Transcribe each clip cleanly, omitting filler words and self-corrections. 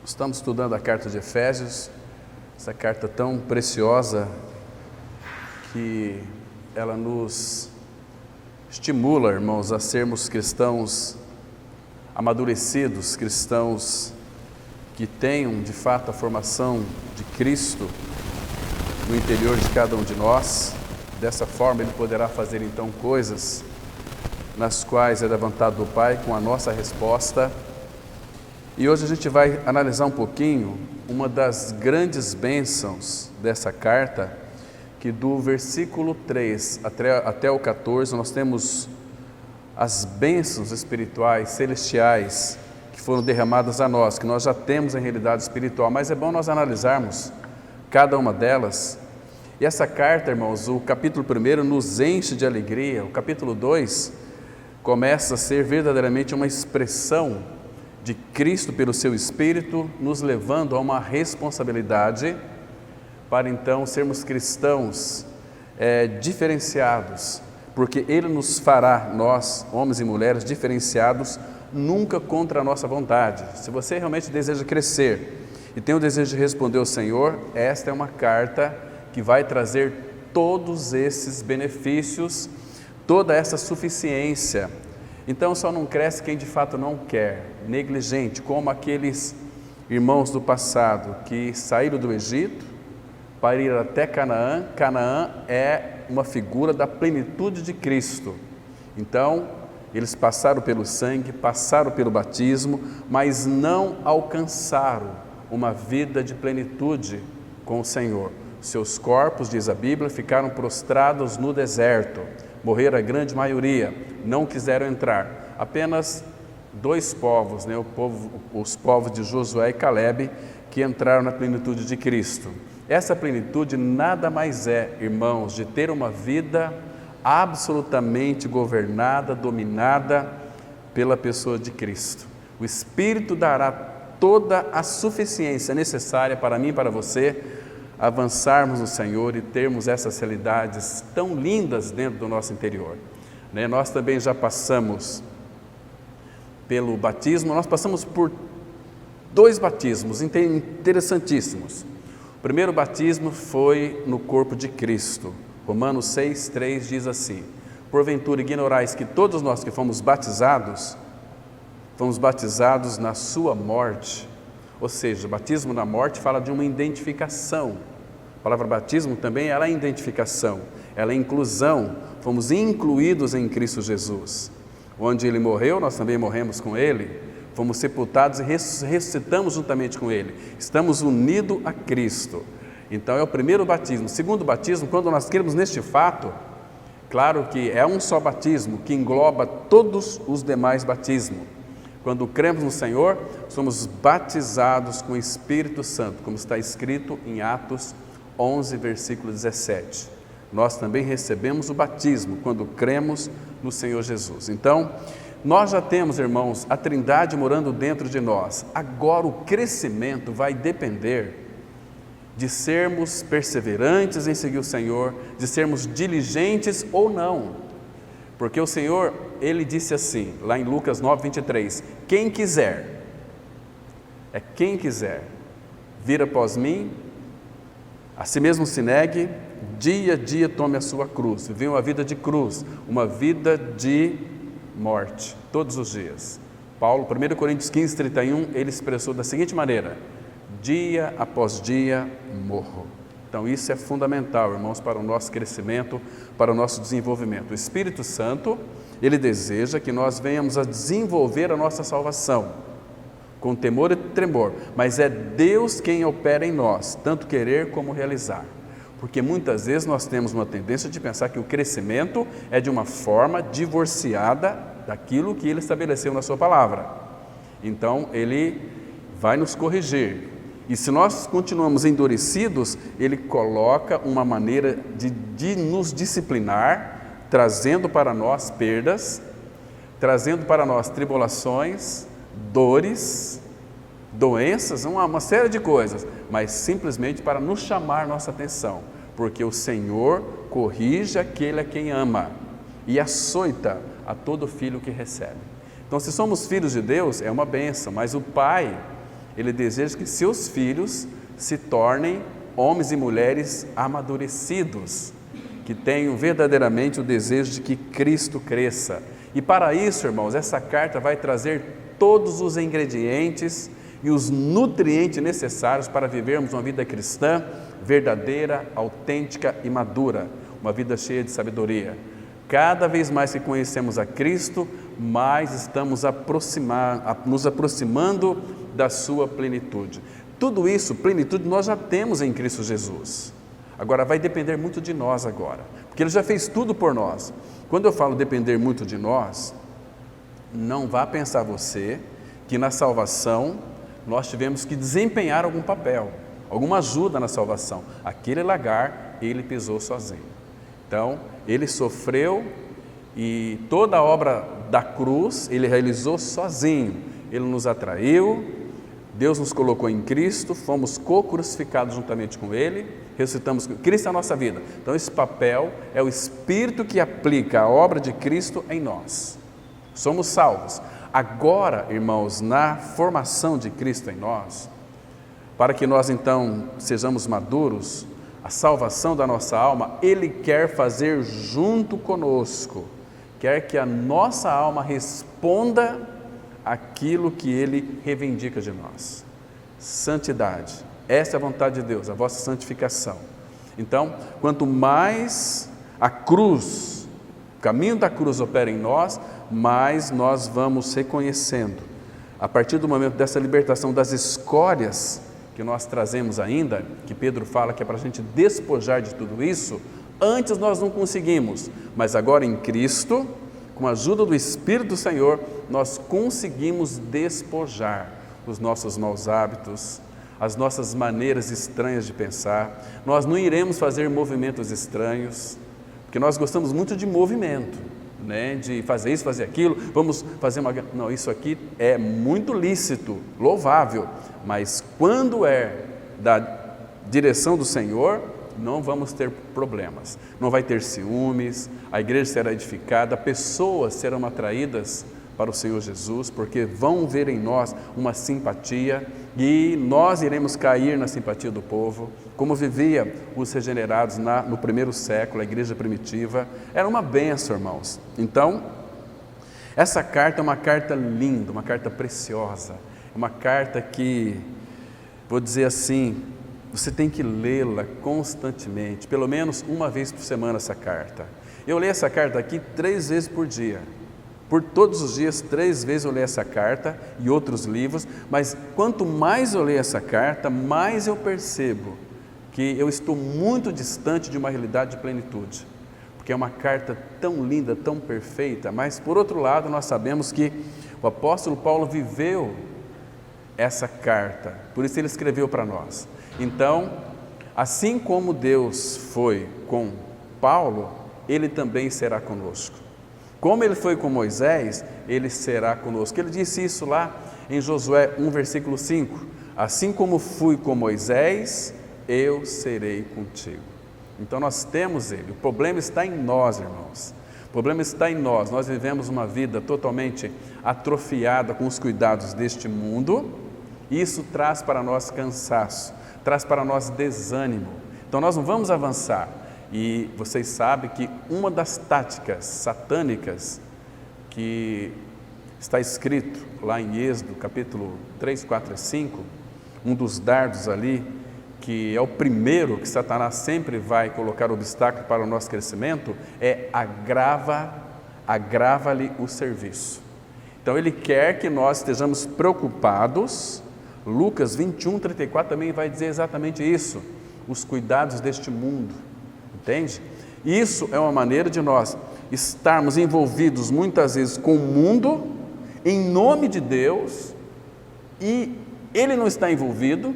Estamos estudando a carta de Efésios, essa carta tão preciosa que ela nos estimula, irmãos, a sermos cristãos amadurecidos, cristãos que tenham de fato a formação de Cristo no interior de cada um de nós. Dessa forma Ele poderá fazer então coisas nas quais é da vontade do Pai com a nossa resposta. E hoje a gente vai analisar um pouquinho uma das grandes bênçãos dessa carta, que do versículo 3 até o 14 nós temos as bênçãos espirituais, celestiais, que foram derramadas a nós, que nós já temos em realidade espiritual, mas é bom nós analisarmos cada uma delas. E essa carta, irmãos, o capítulo 1 nos enche de alegria, o capítulo 2 começa a ser verdadeiramente uma expressão de Cristo pelo seu Espírito, nos levando a uma responsabilidade para então sermos cristãos diferenciados, porque Ele nos fará, nós, homens e mulheres, diferenciados, nunca contra a nossa vontade. Se você realmente deseja crescer e tem o desejo de responder ao Senhor, esta é uma carta que vai trazer todos esses benefícios, toda essa suficiência. Então só não cresce quem de fato não quer, negligente, como aqueles irmãos do passado que saíram do Egito para ir até Canaã. Canaã é uma figura da plenitude de Cristo. Então eles passaram pelo sangue, passaram pelo batismo, mas não alcançaram uma vida de plenitude com o Senhor. Seus corpos, diz a Bíblia, ficaram prostrados no deserto. Morreram a grande maioria, não quiseram entrar. Apenas dois povos, os povos de Josué e Calebe, que entraram na plenitude de Cristo. Essa plenitude nada mais é, irmãos, de ter uma vida absolutamente governada, dominada pela pessoa de Cristo. O Espírito dará toda a suficiência necessária para mim e para você avançarmos no Senhor e termos essas realidades tão lindas dentro do nosso interior. Nós também já passamos pelo batismo, nós passamos por dois batismos interessantíssimos. O primeiro batismo foi no corpo de Cristo. Romanos 6,3 diz assim: porventura ignorais que todos nós que fomos batizados na sua morte. Ou seja, o batismo na morte fala de uma identificação. A palavra batismo também ela é identificação, ela é inclusão. Fomos incluídos em Cristo Jesus. Onde Ele morreu, nós também morremos com Ele. Fomos sepultados e ressuscitamos juntamente com Ele. Estamos unidos a Cristo. Então é o primeiro batismo. O segundo batismo, quando nós cremos neste fato, claro que é um só batismo que engloba todos os demais batismos. Quando cremos no Senhor, somos batizados com o Espírito Santo, como está escrito em Atos 11, versículo 17. Nós também recebemos o batismo quando cremos no Senhor Jesus. Então, nós já temos, irmãos, a Trindade morando dentro de nós. Agora o crescimento vai depender de sermos perseverantes em seguir o Senhor, de sermos diligentes ou não. Porque o Senhor, Ele disse assim, lá em Lucas 9, 23, quem quiser vir após mim, a si mesmo se negue, dia a dia tome a sua cruz. Viva uma vida de cruz, uma vida de morte, todos os dias. Paulo, 1 Coríntios 15, 31, ele expressou da seguinte maneira: dia após dia morro. Então isso é fundamental, irmãos, para o nosso crescimento, para o nosso desenvolvimento. O Espírito Santo, Ele deseja que nós venhamos a desenvolver a nossa salvação, com temor e tremor, mas é Deus quem opera em nós, tanto querer como realizar. Porque muitas vezes nós temos uma tendência de pensar que o crescimento é de uma forma divorciada daquilo que Ele estabeleceu na sua palavra. Então Ele vai nos corrigir. E se nós continuamos endurecidos, Ele coloca uma maneira de nos disciplinar, trazendo para nós perdas, trazendo para nós tribulações, dores, doenças, uma série de coisas, mas simplesmente para nos chamar nossa atenção, porque o Senhor corrige aquele a quem ama e açoita a todo filho que recebe. Então, se somos filhos de Deus, é uma bênção, mas o Pai, Ele deseja que seus filhos se tornem homens e mulheres amadurecidos, que tenham verdadeiramente o desejo de que Cristo cresça. E para isso, irmãos, essa carta vai trazer todos os ingredientes e os nutrientes necessários para vivermos uma vida cristã verdadeira, autêntica e madura, uma vida cheia de sabedoria. Cada vez mais que conhecemos a Cristo, mais estamos nos aproximando da sua plenitude. Tudo isso, plenitude, nós já temos em Cristo Jesus. Agora vai depender muito de nós agora, porque Ele já fez tudo por nós. Quando eu falo depender muito de nós, não vá pensar você que na salvação nós tivemos que desempenhar algum papel, alguma ajuda na salvação. Aquele lagar, Ele pisou sozinho. Então, Ele sofreu e toda a obra da cruz Ele realizou sozinho. Ele nos atraiu, Deus nos colocou em Cristo, fomos co-crucificados juntamente com Ele, ressuscitamos com Cristo na nossa vida. Então esse papel é o Espírito que aplica a obra de Cristo em nós. Somos salvos. Agora, irmãos, na formação de Cristo em nós, para que nós então sejamos maduros, a salvação da nossa alma, Ele quer fazer junto conosco, quer que a nossa alma responda aquilo que Ele reivindica de nós. Santidade, essa é a vontade de Deus, a vossa santificação. Então, quanto mais a cruz, o caminho da cruz opera em nós, mais nós vamos reconhecendo, a partir do momento dessa libertação das escórias que nós trazemos ainda, que Pedro fala que é para a gente despojar de tudo isso. Antes nós não conseguimos, mas agora em Cristo, com a ajuda do Espírito do Senhor, nós conseguimos despojar os nossos maus hábitos, as nossas maneiras estranhas de pensar. Nós não iremos fazer movimentos estranhos, porque nós gostamos muito de movimento, né? De fazer isso, fazer aquilo, vamos fazer uma... Não, isso aqui é muito lícito, louvável, mas quando é da direção do Senhor, não vamos ter problemas, não vai ter ciúmes, a igreja será edificada, pessoas serão atraídas para o Senhor Jesus, porque vão ver em nós uma simpatia e nós iremos cair na simpatia do povo, como vivia os regenerados no primeiro século, a igreja primitiva. Era uma bênção, irmãos. Então, essa carta é uma carta linda, uma carta preciosa, uma carta que, vou dizer assim, você tem que lê-la constantemente, pelo menos uma vez por semana essa carta. Eu leio essa carta aqui 3 vezes por dia. Por todos os dias, 3 vezes eu leio essa carta e outros livros, mas quanto mais eu leio essa carta, mais eu percebo que eu estou muito distante de uma realidade de plenitude, porque é uma carta tão linda, tão perfeita, mas por outro lado nós sabemos que o apóstolo Paulo viveu essa carta, por isso ele escreveu para nós. Então, assim como Deus foi com Paulo, Ele também será conosco. Como Ele foi com Moisés, Ele será conosco. Ele disse isso lá em Josué 1, versículo 5. Assim como fui com Moisés, eu serei contigo. Então nós temos Ele. O problema está em nós, irmãos. O problema está em nós. Nós vivemos uma vida totalmente atrofiada com os cuidados deste mundo. Isso traz para nós cansaço, traz para nós desânimo. Então nós não vamos avançar. E vocês sabem que uma das táticas satânicas que está escrito lá em Êxodo, capítulo 3, 4 e 5, um dos dardos ali, que é o primeiro que Satanás sempre vai colocar obstáculo para o nosso crescimento, é agrava-lhe o serviço. Então ele quer que nós estejamos preocupados. Lucas 21, 34 também vai dizer exatamente isso, os cuidados deste mundo, entende? Isso é uma maneira de nós estarmos envolvidos muitas vezes com o mundo, em nome de Deus, e Ele não está envolvido,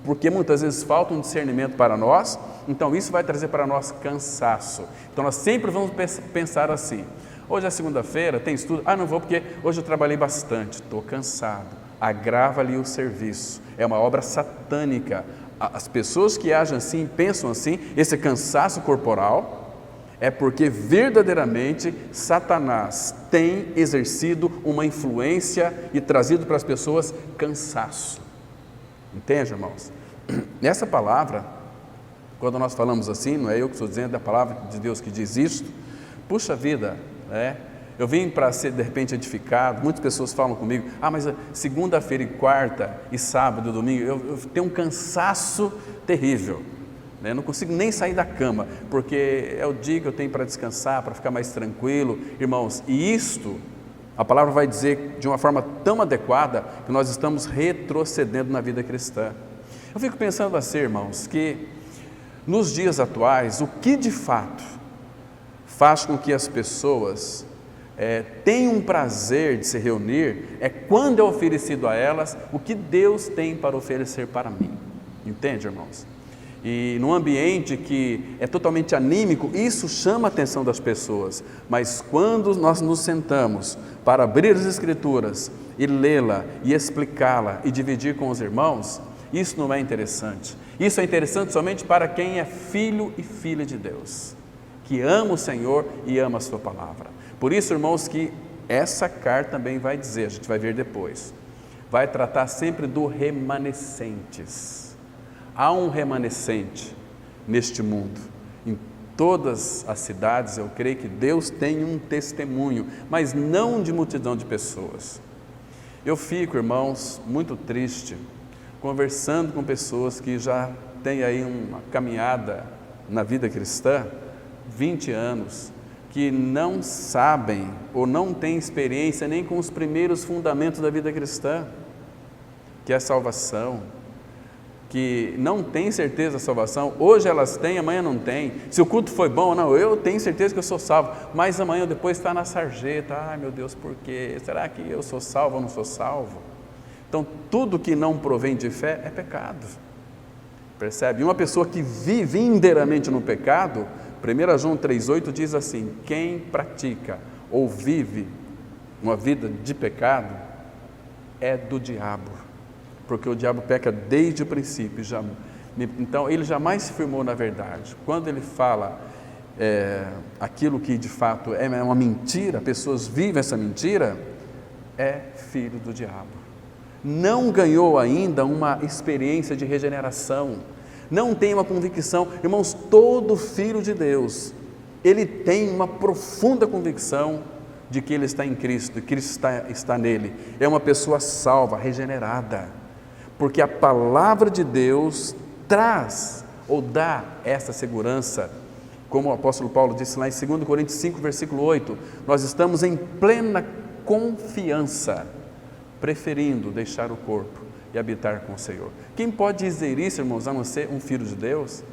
porque muitas vezes falta um discernimento para nós, então isso vai trazer para nós cansaço. Então nós sempre vamos pensar assim, hoje é segunda-feira, tem estudo, não vou porque hoje eu trabalhei bastante, estou cansado. Agrava-lhe o serviço, é uma obra satânica. As pessoas que agem assim, pensam assim, esse cansaço corporal, é porque verdadeiramente Satanás tem exercido uma influência e trazido para as pessoas cansaço. Entende, irmãos? Nessa palavra, quando nós falamos assim, não é eu que estou dizendo, é a palavra de Deus que diz isto, puxa vida, eu vim para ser de repente edificado. Muitas pessoas falam comigo, mas segunda-feira e quarta e sábado e domingo, eu tenho um cansaço terrível, né? Não consigo nem sair da cama, porque é o dia que eu tenho para descansar, para ficar mais tranquilo, irmãos, e isto, a palavra vai dizer de uma forma tão adequada, que nós estamos retrocedendo na vida cristã. Eu fico pensando assim, irmãos, que nos dias atuais, o que de fato faz com que as pessoas tenham um prazer de se reunir, é quando é oferecido a elas o que Deus tem para oferecer para mim. Entende, irmãos? E num ambiente que é totalmente anímico, isso chama a atenção das pessoas, mas quando nós nos sentamos para abrir as Escrituras e lê-la e explicá-la e dividir com os irmãos, isso não é interessante. Isso é interessante somente para quem é filho e filha de Deus, que ama o Senhor e ama a sua palavra. Por isso, irmãos, que essa carta também vai dizer, a gente vai ver depois, vai tratar sempre do remanescentes. Há um remanescente neste mundo. Em todas as cidades, eu creio que Deus tem um testemunho, mas não de multidão de pessoas. Eu fico, irmãos, muito triste, conversando com pessoas que já têm aí uma caminhada na vida cristã, 20 anos, que não sabem ou não têm experiência nem com os primeiros fundamentos da vida cristã, que é a salvação, que não tem certeza da salvação. Hoje elas têm, amanhã não têm. Se o culto foi bom ou não, eu tenho certeza que eu sou salvo, mas amanhã depois está na sarjeta, ai meu Deus, por quê? Será que eu sou salvo ou não sou salvo? Então tudo que não provém de fé é pecado, percebe? Uma pessoa que vive inteiramente no pecado, 1 João 3,8 diz assim, quem pratica ou vive uma vida de pecado é do diabo, porque o diabo peca desde o princípio, então ele jamais se firmou na verdade. Quando ele fala aquilo que de fato é uma mentira, pessoas vivem essa mentira, é filho do diabo. Não ganhou ainda uma experiência de regeneração, não tem uma convicção. Irmãos, todo filho de Deus, ele tem uma profunda convicção de que ele está em Cristo, e Cristo está nele. É uma pessoa salva, regenerada, porque a palavra de Deus traz ou dá essa segurança, como o apóstolo Paulo disse lá em 2 Coríntios 5, versículo 8, nós estamos em plena confiança, preferindo deixar o corpo e habitar com o Senhor. Quem pode dizer isso, irmãos, a não ser um filho de Deus?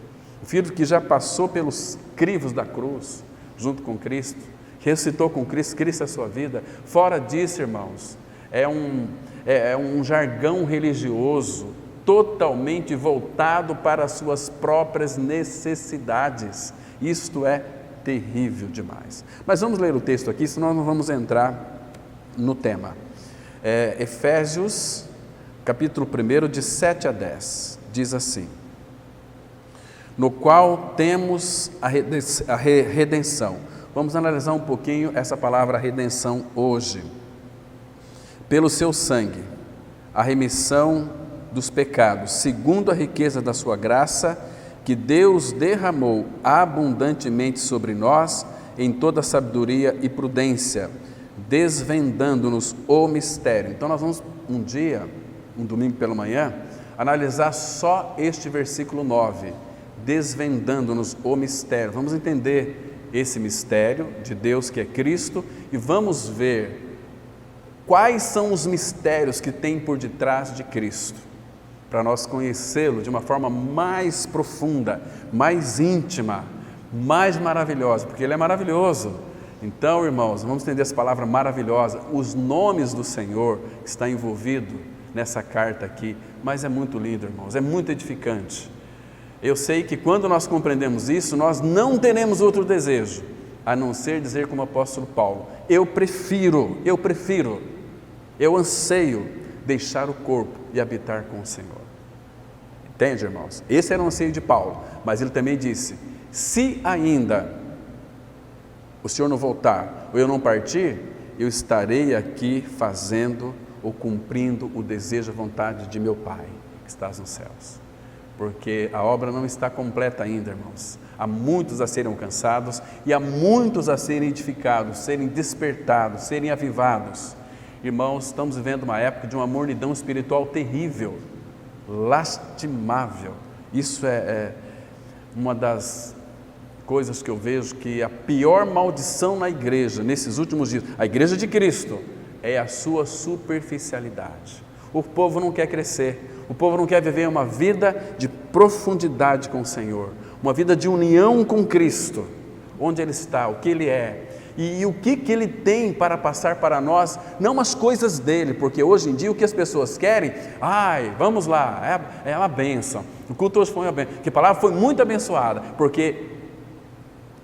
Um filho que já passou pelos crivos da cruz, junto com Cristo, ressuscitou com Cristo, Cristo é a sua vida. Fora disso, irmãos, é um jargão religioso, totalmente voltado para as suas próprias necessidades. Isto é terrível demais. Mas vamos ler o texto aqui, senão não vamos entrar no tema. Efésios, capítulo 1, de 7 a 10, diz assim, no qual temos a redenção. Vamos analisar um pouquinho essa palavra redenção hoje. Pelo seu sangue, a remissão dos pecados, segundo a riqueza da sua graça, que Deus derramou abundantemente sobre nós, em toda sabedoria e prudência, desvendando-nos o mistério. Então nós vamos um dia, um domingo pela manhã, analisar só este versículo 9, desvendando-nos o mistério. Vamos entender esse mistério de Deus que é Cristo e vamos ver quais são os mistérios que tem por detrás de Cristo, para nós conhecê-lo de uma forma mais profunda, mais íntima, mais maravilhosa, porque Ele é maravilhoso. Então, irmãos, vamos entender essa palavra maravilhosa, os nomes do Senhor que está envolvido nessa carta aqui, mas é muito lindo, irmãos, é muito edificante. Eu sei que quando nós compreendemos isso, nós não teremos outro desejo, a não ser dizer como o apóstolo Paulo, eu anseio deixar o corpo e habitar com o Senhor. Entende, irmãos? Esse era o anseio de Paulo, mas ele também disse, se ainda o Senhor não voltar, ou eu não partir, eu estarei aqui fazendo ou cumprindo o desejo e a vontade de meu Pai. que estás nos céus. Porque a obra não está completa ainda, irmãos. Há muitos a serem alcançados e há muitos a serem edificados, serem despertados, serem avivados. Irmãos, estamos vivendo uma época de uma mornidão espiritual terrível, lastimável. Isso é uma das coisas que eu vejo que a pior maldição na igreja, nesses últimos dias, a igreja de Cristo, é a sua superficialidade. O povo não quer crescer, o povo não quer viver uma vida de profundidade com o Senhor, uma vida de união com Cristo, onde Ele está, o que Ele é, e o que Ele tem para passar para nós, não as coisas dEle, porque hoje em dia o que as pessoas querem, vamos lá, é uma bênção, o culto hoje foi uma bênção, que a palavra foi muito abençoada, porque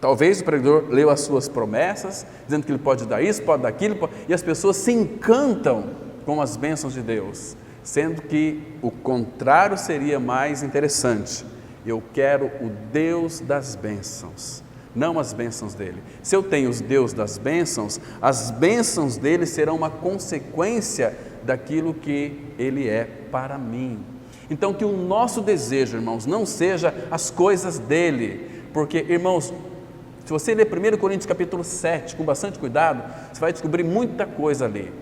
talvez o pregador leu as suas promessas, dizendo que ele pode dar isso, pode dar aquilo, e as pessoas se encantam com as bênçãos de Deus, sendo que o contrário seria mais interessante. Eu quero o Deus das bênçãos, não as bênçãos dele. Se eu tenho os Deus das bênçãos, as bênçãos dele serão uma consequência daquilo que ele é para mim. Então que o nosso desejo, irmãos, não seja as coisas dele, porque, irmãos, se você ler 1 Coríntios capítulo 7 com bastante cuidado, você vai descobrir muita coisa ali,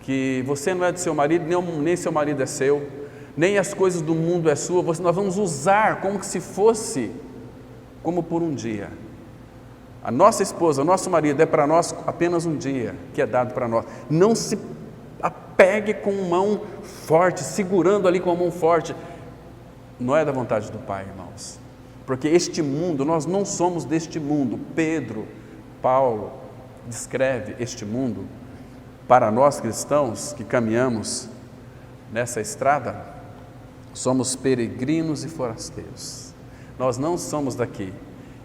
que você não é do seu marido, nem seu marido é seu, nem as coisas do mundo é sua, nós vamos usar como se fosse, como por um dia. A nossa esposa, o nosso marido é para nós apenas um dia, que é dado para nós. Não se apegue com mão forte, segurando ali com a mão forte, não é da vontade do Pai, irmãos, porque este mundo, nós não somos deste mundo. Paulo descreve este mundo. Para nós cristãos que caminhamos nessa estrada, somos peregrinos e forasteiros. Nós não somos daqui.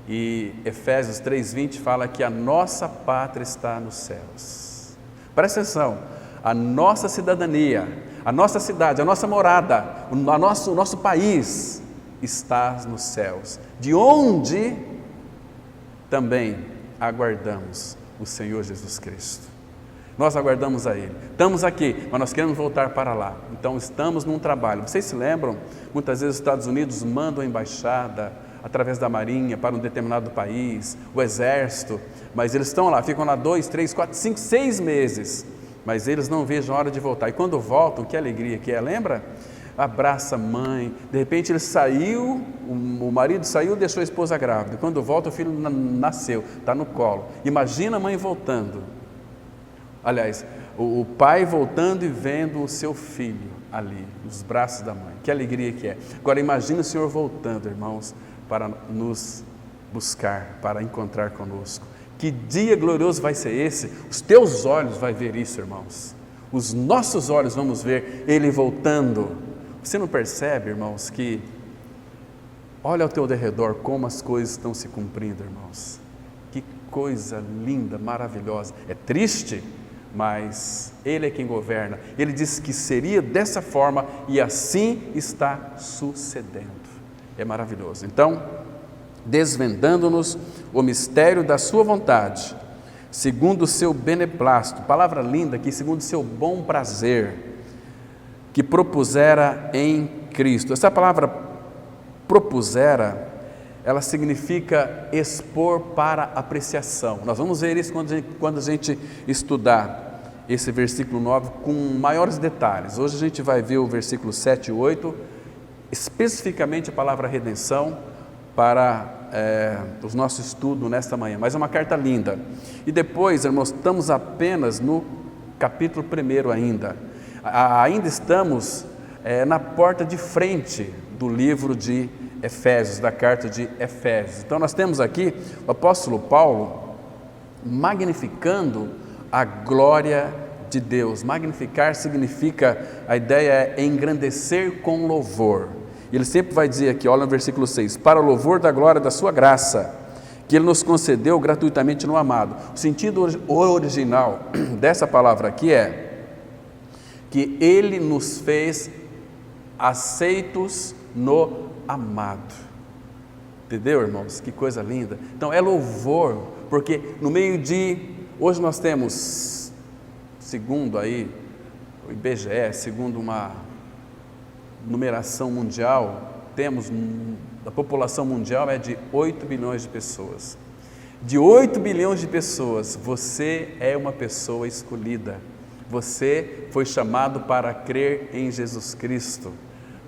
E Efésios 3:20 fala que a nossa pátria está nos céus. Presta atenção, a nossa cidadania, a nossa cidade, a nossa morada, o nosso país está nos céus, de onde também aguardamos o Senhor Jesus Cristo. Nós aguardamos a Ele, estamos aqui, mas nós queremos voltar para lá, então estamos num trabalho. Vocês se lembram? Muitas vezes os Estados Unidos mandam a embaixada através da marinha para um determinado país, o exército, mas eles estão lá, ficam lá 2, 3, 4, 5, 6 meses, mas eles não vejam a hora de voltar, e quando voltam, que alegria que é, lembra? Abraça a mãe, de repente ele saiu, o marido saiu, deixou a esposa grávida, quando volta o filho nasceu, está no colo. Imagina a mãe voltando, aliás, o pai voltando e vendo o seu filho ali, nos braços da mãe, que alegria que é. Agora imagina o Senhor voltando, irmãos, para nos buscar, para encontrar conosco. Que dia glorioso vai ser esse? Os teus olhos vão ver isso, irmãos, os nossos olhos vamos ver Ele voltando. Você não percebe, irmãos, que olha ao teu derredor como as coisas estão se cumprindo, irmãos? Que coisa linda, maravilhosa. É triste, mas Ele é quem governa. Ele disse que seria dessa forma e assim está sucedendo. É maravilhoso. Então, desvendando-nos o mistério da sua vontade, segundo o seu beneplácito, palavra linda aqui, segundo o seu bom prazer, que propusera em Cristo. Essa palavra propusera, ela significa expor para apreciação. Nós vamos ver isso quando a gente estudar esse versículo 9 com maiores detalhes. Hoje a gente vai ver o versículo 7 e 8, especificamente a palavra redenção, para o nosso estudo nesta manhã. Mas é uma carta linda. E depois, irmãos, estamos apenas no capítulo 1 ainda. Ainda estamos na porta de frente do livro de Efésios, da carta de Efésios. Então nós temos aqui o apóstolo Paulo magnificando a glória de Deus. Magnificar significa, a ideia é engrandecer com louvor. Ele sempre vai dizer aqui, olha no versículo 6, para o louvor da glória da sua graça, que Ele nos concedeu gratuitamente no amado. O sentido original dessa palavra aqui é que Ele nos fez aceitos no amado. Entendeu, irmãos? Que coisa linda. Então é louvor, porque no meio de, hoje nós temos, segundo aí o IBGE, segundo numeração mundial, a população mundial é de 8 bilhões de pessoas. De 8 bilhões de pessoas, você é uma pessoa escolhida. Você foi chamado para crer em Jesus Cristo.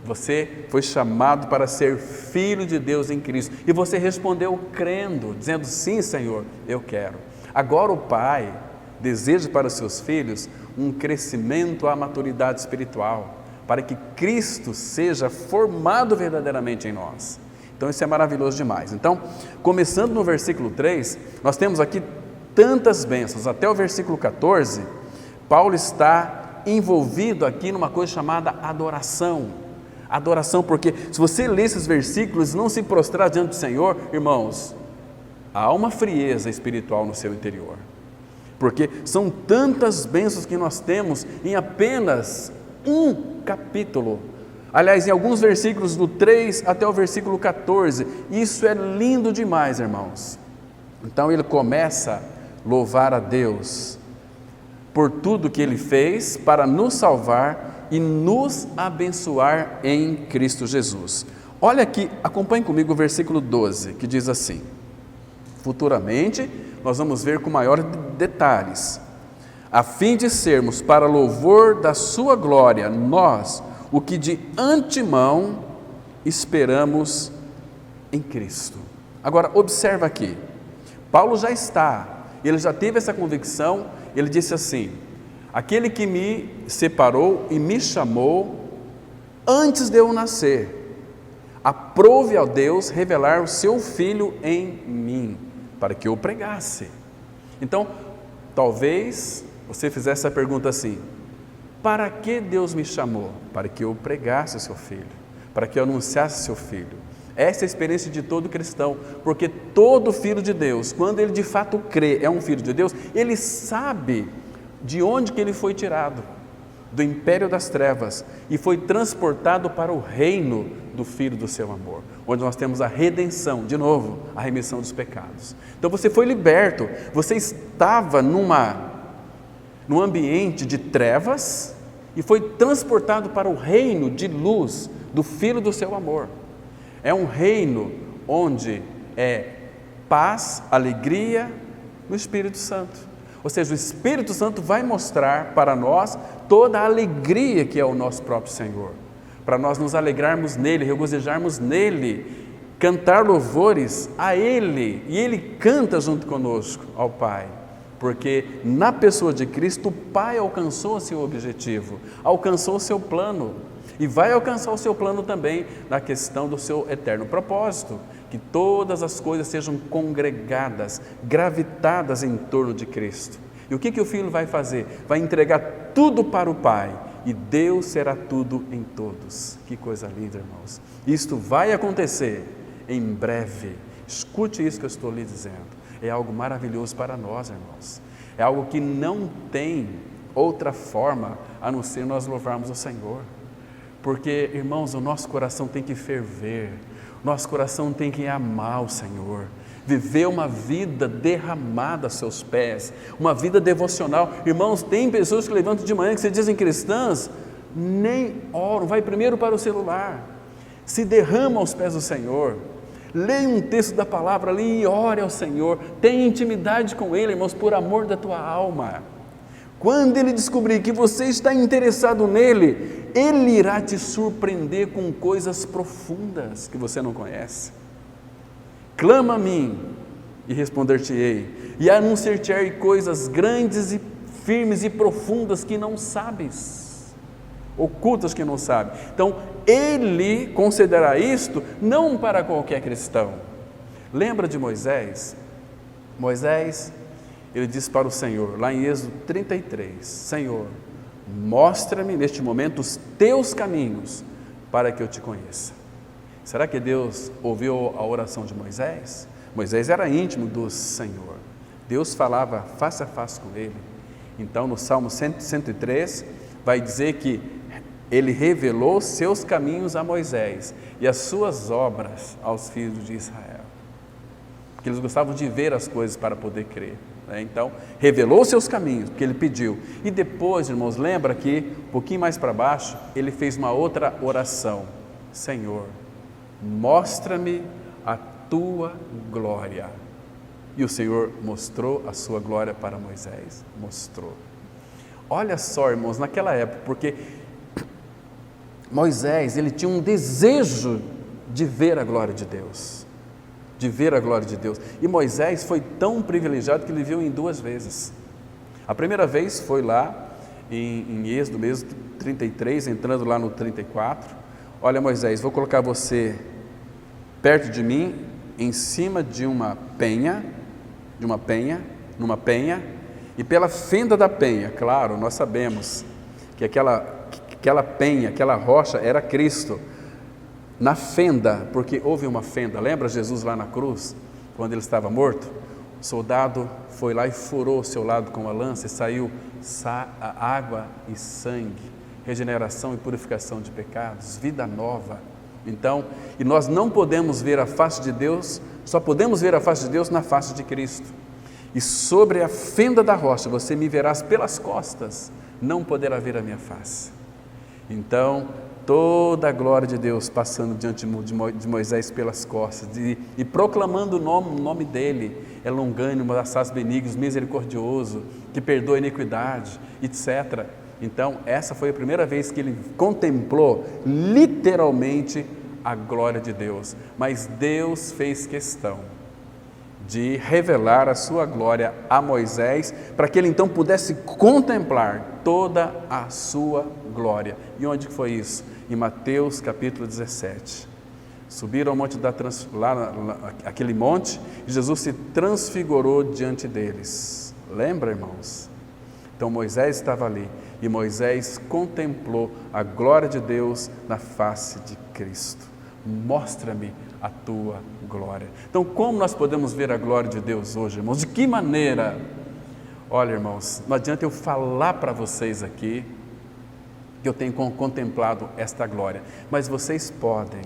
Você foi chamado para ser filho de Deus em Cristo. E você respondeu crendo, dizendo: sim, Senhor, eu quero. Agora o Pai deseja para os seus filhos um crescimento à maturidade espiritual, para que Cristo seja formado verdadeiramente em nós. Então isso é maravilhoso demais. Então, começando no versículo 3, nós temos aqui tantas bênçãos. Até o versículo 14, Paulo está envolvido aqui numa coisa chamada adoração. Adoração, porque se você ler esses versículos e não se prostrar diante do Senhor, irmãos, há uma frieza espiritual no seu interior. Porque são tantas bênçãos que nós temos em apenas um capítulo. Aliás, em alguns versículos do 3 até o versículo 14, isso é lindo demais, irmãos. Então ele começa a louvar a Deus por tudo que Ele fez para nos salvar e nos abençoar em Cristo Jesus. Olha aqui, acompanhe comigo o versículo 12, que diz assim: futuramente nós vamos ver com maiores detalhes, a fim de sermos para louvor da sua glória, nós, o que de antemão esperamos em Cristo. Agora, observa aqui, Paulo ele já teve essa convicção, ele disse assim: aquele que me separou e me chamou antes de eu nascer, aprove ao Deus revelar o seu Filho em mim, para que eu pregasse. Então, talvez você fizesse essa pergunta assim: para que Deus me chamou? Para que eu pregasse o seu Filho, para que eu anunciasse o seu Filho. Essa é a experiência de todo cristão, porque todo filho de Deus, quando ele de fato crê, é um filho de Deus, ele sabe de onde que ele foi tirado, do império das trevas, e foi transportado para o reino do Filho do seu amor, onde nós temos a redenção, de novo, a remissão dos pecados. Então você foi liberto, você estava num ambiente de trevas e foi transportado para o reino de luz do Filho do seu amor. É um reino onde é paz, alegria no Espírito Santo. Ou seja, o Espírito Santo vai mostrar para nós toda a alegria que é o nosso próprio Senhor, para nós nos alegrarmos nele, regozijarmos nele, cantar louvores a Ele, e Ele canta junto conosco ao Pai, porque na pessoa de Cristo o Pai alcançou o seu objetivo, alcançou o seu plano, e vai alcançar o seu plano também na questão do seu eterno propósito, que todas as coisas sejam congregadas, gravitadas em torno de Cristo. E o que o Filho vai fazer? Vai entregar tudo para o Pai, e Deus será tudo em todos. Que coisa linda, irmãos. Isto vai acontecer em breve. Escute isso que eu estou lhe dizendo. É algo maravilhoso para nós, irmãos. É algo que não tem outra forma a não ser nós louvarmos o Senhor. Porque, irmãos, o nosso coração tem que ferver, nosso coração tem que amar o Senhor, viver uma vida derramada aos seus pés, uma vida devocional. Irmãos, tem pessoas que levantam de manhã, que se dizem cristãs, nem oram, vai primeiro para o celular, se derrama aos pés do Senhor, leia um texto da palavra ali e ore ao Senhor, tenha intimidade com Ele, irmãos, por amor da tua alma. Quando Ele descobrir que você está interessado nele, Ele irá te surpreender com coisas profundas que você não conhece. Clama a mim e responder-te-ei, e anunciar-te-ei coisas grandes e firmes e profundas que não sabes, ocultas que não sabes. Então, Ele concederá isto não para qualquer cristão. Lembra de Moisés? Moisés, ele disse para o Senhor, lá em Êxodo 33, Senhor, mostra-me neste momento os teus caminhos, para que eu te conheça. Será que Deus ouviu a oração de Moisés? Moisés era íntimo do Senhor, Deus falava face a face com ele. Então no Salmo 103, vai dizer que ele revelou seus caminhos a Moisés, e as suas obras aos filhos de Israel, porque eles gostavam de ver as coisas para poder crer. Então, revelou seus caminhos, porque ele pediu. E depois, irmãos, lembra que, um pouquinho mais para baixo, ele fez uma outra oração. Senhor, mostra-me a tua glória. E o Senhor mostrou a sua glória para Moisés. Mostrou. Olha só, irmãos, naquela época, porque Moisés, ele tinha um desejo de ver a glória de Deus. De ver a glória de Deus. E Moisés foi tão privilegiado que ele viu em 2 vezes. A primeira vez foi lá em Êxodo mesmo, 33, entrando lá no 34. Olha, Moisés, vou colocar você perto de mim, em cima de uma penha, numa penha, e pela fenda da penha, claro, nós sabemos que aquela penha, aquela rocha era Cristo. Na fenda, porque houve uma fenda, lembra Jesus lá na cruz, quando ele estava morto? O soldado foi lá e furou o seu lado com a lança e saiu água e sangue, regeneração e purificação de pecados, vida nova. Então, e nós não podemos ver a face de Deus, só podemos ver a face de Deus na face de Cristo. E sobre a fenda da rocha você me verás pelas costas, não poderá ver a minha face. Então, toda a glória de Deus passando diante de Moisés pelas costas e proclamando o nome dele, é longânimo, assaz benignos, misericordioso, que perdoa a iniquidade, etc. Então, essa foi a primeira vez que ele contemplou literalmente a glória de Deus. Mas Deus fez questão de revelar a sua glória a Moisés, para que ele então pudesse contemplar toda a sua glória. E onde que foi isso? Em Mateus capítulo 17. Subiram ao monte aquele monte, e Jesus se transfigurou diante deles. Lembra, irmãos? Então Moisés estava ali, e Moisés contemplou a glória de Deus na face de Cristo. Mostra-me a tua glória. Então, como nós podemos ver a glória de Deus hoje, irmãos? De que maneira? Olha, irmãos, não adianta eu falar para vocês aqui que eu tenho contemplado esta glória, mas vocês podem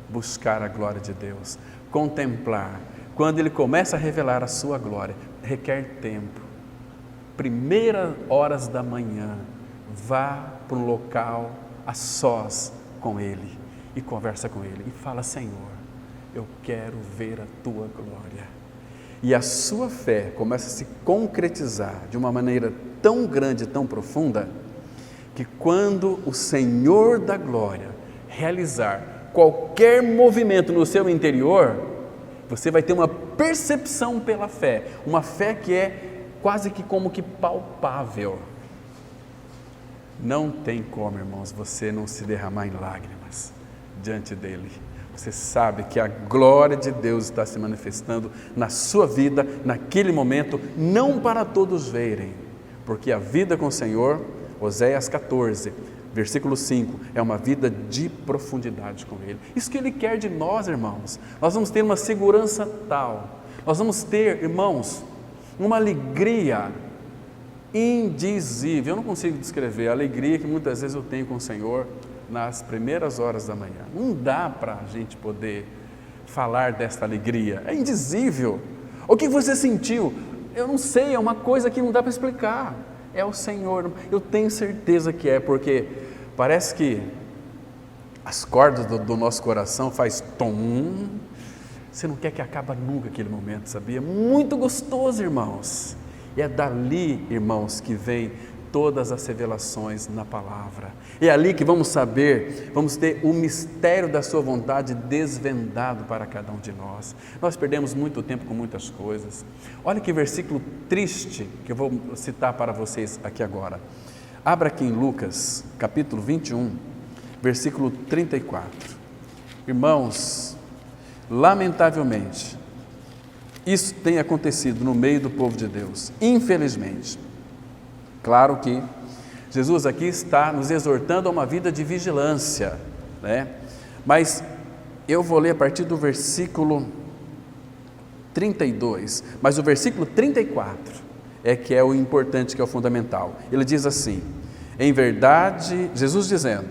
buscar a glória de Deus, contemplar. Quando Ele começa a revelar a sua glória, requer tempo. Primeiras horas da manhã, vá para um local a sós com Ele e conversa com Ele e fala: Senhor, eu quero ver a tua glória. E a sua fé começa a se concretizar de uma maneira tão grande, tão profunda, que quando o Senhor da glória realizar qualquer movimento no seu interior, você vai ter uma percepção pela fé, uma fé que é quase que como que palpável. Não tem como, irmãos, você não se derramar em lágrimas diante dele. Você sabe que a glória de Deus está se manifestando na sua vida, naquele momento, não para todos verem, porque a vida com o Senhor, Oséias 14, versículo 5, é uma vida de profundidade com Ele. Isso que Ele quer de nós, irmãos. Nós vamos ter uma segurança tal, nós vamos ter, irmãos, uma alegria indizível. Eu não consigo descrever a alegria que muitas vezes eu tenho com o Senhor nas primeiras horas da manhã. Não dá para a gente poder falar desta alegria, é indizível. O que você sentiu? Eu não sei, é uma coisa que não dá para explicar. É o Senhor, eu tenho certeza que é, porque parece que as cordas do nosso coração faz tom. Você não quer que acabe nunca aquele momento, sabia? Muito gostoso, irmãos. E é dali, irmãos, que vem todas as revelações na palavra. É ali que vamos saber, vamos ter o mistério da sua vontade desvendado para cada um de nós. Nós perdemos muito tempo com muitas coisas. Olha que versículo triste que eu vou citar para vocês aqui agora. Abra aqui em Lucas, capítulo 21, versículo 34. Irmãos, lamentavelmente, isso tem acontecido no meio do povo de Deus, infelizmente. Claro que Jesus aqui está nos exortando a uma vida de vigilância, né? Mas eu vou ler a partir do versículo 32, mas o versículo 34 é que é o importante, que é o fundamental. Ele diz assim: em verdade, Jesus dizendo,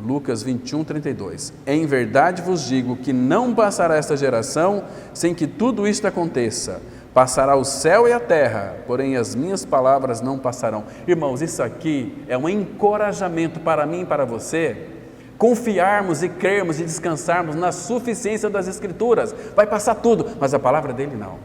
Lucas 21, 32, em verdade vos digo que não passará esta geração sem que tudo isto aconteça, Passará o céu e a terra, porém as minhas palavras não passarão. Irmãos, isso aqui é um encorajamento para mim e para você, confiarmos e crermos e descansarmos na suficiência das Escrituras. Vai passar tudo, mas a palavra dele não.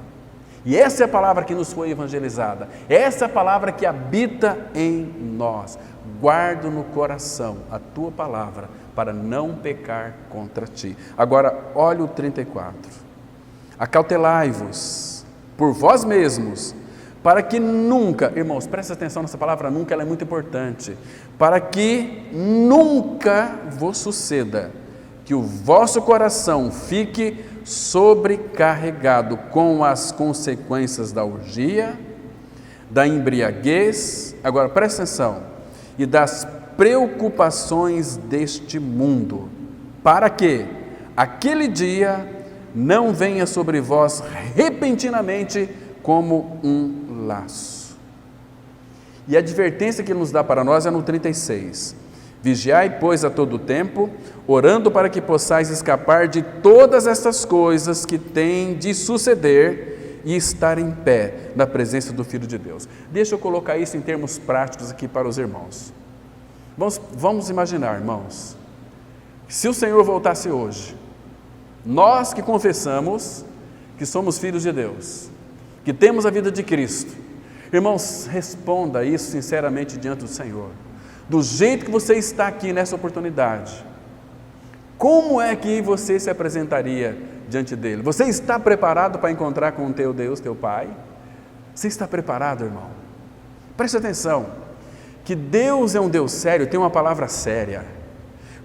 E essa é a palavra que nos foi evangelizada, essa é a palavra que habita em nós. Guardo no coração a tua palavra, para não pecar contra ti. Agora, olha o 34. Acautelai-vos por vós mesmos, para que nunca, irmãos, presta atenção nessa palavra nunca, ela é muito importante, para que nunca vos suceda que o vosso coração fique sobrecarregado com as consequências da orgia, da embriaguez, agora presta atenção, e das preocupações deste mundo, para que aquele dia não venha sobre vós repentinamente como um laço. E a advertência que ele nos dá para nós é no 36. Vigiai, pois, a todo tempo, orando para que possais escapar de todas estas coisas que têm de suceder e estar em pé na presença do Filho de Deus. Deixa eu colocar isso em termos práticos aqui para os irmãos. Vamos imaginar, irmãos, se o Senhor voltasse hoje, nós que confessamos que somos filhos de Deus, que temos a vida de Cristo, irmãos, responda isso sinceramente diante do Senhor, do jeito que você está aqui nessa oportunidade, como é que você se apresentaria diante dele? Você está preparado para encontrar com o teu Deus, teu Pai? Você está preparado, irmão? Preste atenção, que Deus é um Deus sério, tem uma palavra séria.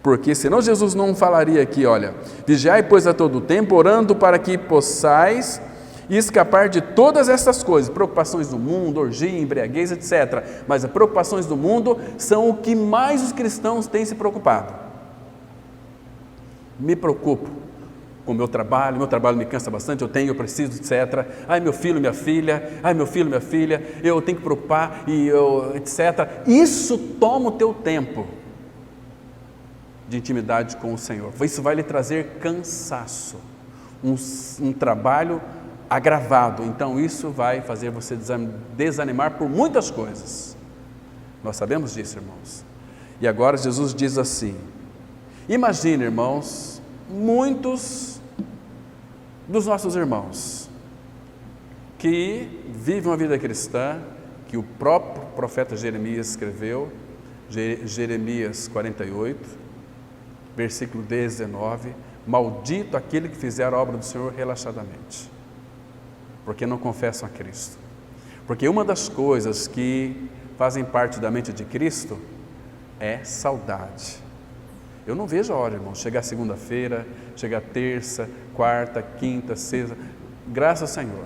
Porque senão Jesus não falaria aqui, olha, vigiai pois a todo tempo, orando para que possais escapar de todas essas coisas, preocupações do mundo, orgia, embriaguez, etc. Mas as preocupações do mundo são o que mais os cristãos têm se preocupado. Me preocupo com o meu trabalho me cansa bastante, eu preciso, etc. Ai, meu filho, minha filha, eu tenho que preocupar, etc. Isso toma o teu tempo de intimidade com o Senhor. Isso vai lhe trazer cansaço, um trabalho agravado. Então isso vai fazer você desanimar por muitas coisas. Nós sabemos disso, irmãos. E agora Jesus diz assim, imagine, irmãos, muitos dos nossos irmãos que vivem uma vida cristã, que o próprio profeta Jeremias escreveu, Jeremias 48, versículo 19, maldito aquele que fizer a obra do Senhor relaxadamente, porque não confessam a Cristo. Porque uma das coisas que fazem parte da mente de Cristo é saudade. Eu não vejo a hora, irmão, chegar segunda-feira, chegar terça, quarta, quinta, sexta, graças ao Senhor,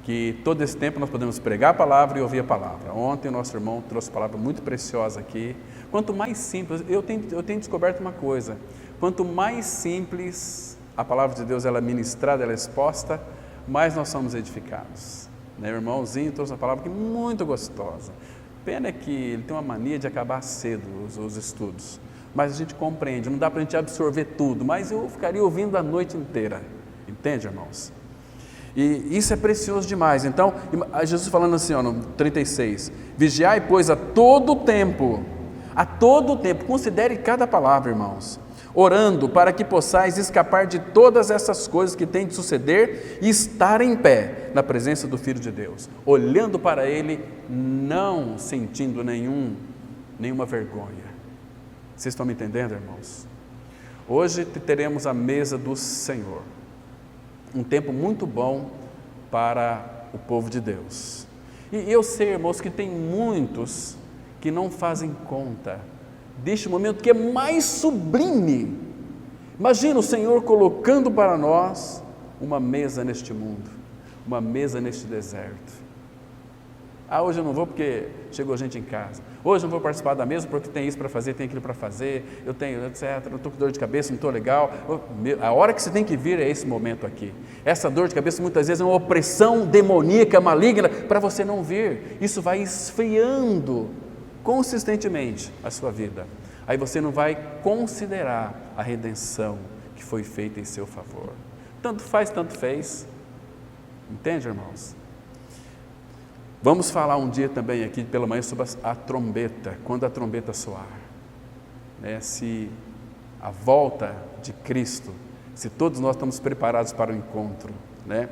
que todo esse tempo nós podemos pregar a palavra e ouvir a palavra. Ontem o nosso irmão trouxe uma palavra muito preciosa aqui. Quanto mais simples, eu tenho descoberto uma coisa, quanto mais simples a palavra de Deus ela é ministrada, ela é exposta, mais nós somos edificados. Né? O irmãozinho trouxe uma palavra que é muito gostosa. Pena que ele tem uma mania de acabar cedo os estudos, mas a gente compreende, não dá para a gente absorver tudo, mas eu ficaria ouvindo a noite inteira, entende, irmãos? E isso é precioso demais. Então, Jesus falando assim, ó, no 36, vigiai, pois, a todo tempo, considere cada palavra, irmãos, orando para que possais escapar de todas essas coisas que têm de suceder e estar em pé na presença do Filho de Deus, olhando para Ele, não sentindo nenhuma vergonha. Vocês estão me entendendo, irmãos? Hoje teremos a mesa do Senhor, um tempo muito bom para o povo de Deus. E eu sei, irmãos, que tem muitos que não fazem conta deste momento que é mais sublime. Imagina o Senhor colocando para nós uma mesa neste mundo, uma mesa neste deserto. Hoje eu não vou porque chegou gente em casa. Hoje eu não vou participar da mesa porque tem isso para fazer, tem aquilo para fazer, eu tenho, etc. Não estou com dor de cabeça, não estou legal. A hora que você tem que vir é esse momento aqui. Essa dor de cabeça muitas vezes é uma opressão demoníaca, maligna, para você não vir. Isso vai esfriando consistentemente a sua vida. Aí você não vai considerar a redenção que foi feita em seu favor. Tanto faz, tanto fez. Entende, irmãos? Vamos falar um dia também aqui pela manhã sobre a trombeta, quando a trombeta soar, né? Se a volta de Cristo, se todos nós estamos preparados para o encontro, né?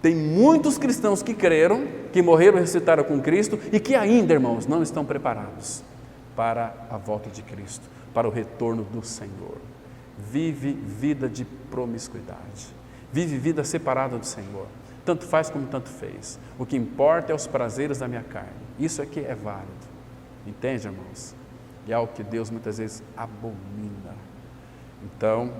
Tem muitos cristãos que creram, que morreram e ressuscitaram com Cristo e que ainda, irmãos, não estão preparados para a volta de Cristo, para o retorno do Senhor. Vive vida de promiscuidade, vive vida separada do Senhor. Tanto faz como tanto fez. O que importa é os prazeres da minha carne. Isso aqui é válido. Entende, irmãos? E é algo que Deus muitas vezes abomina. Então,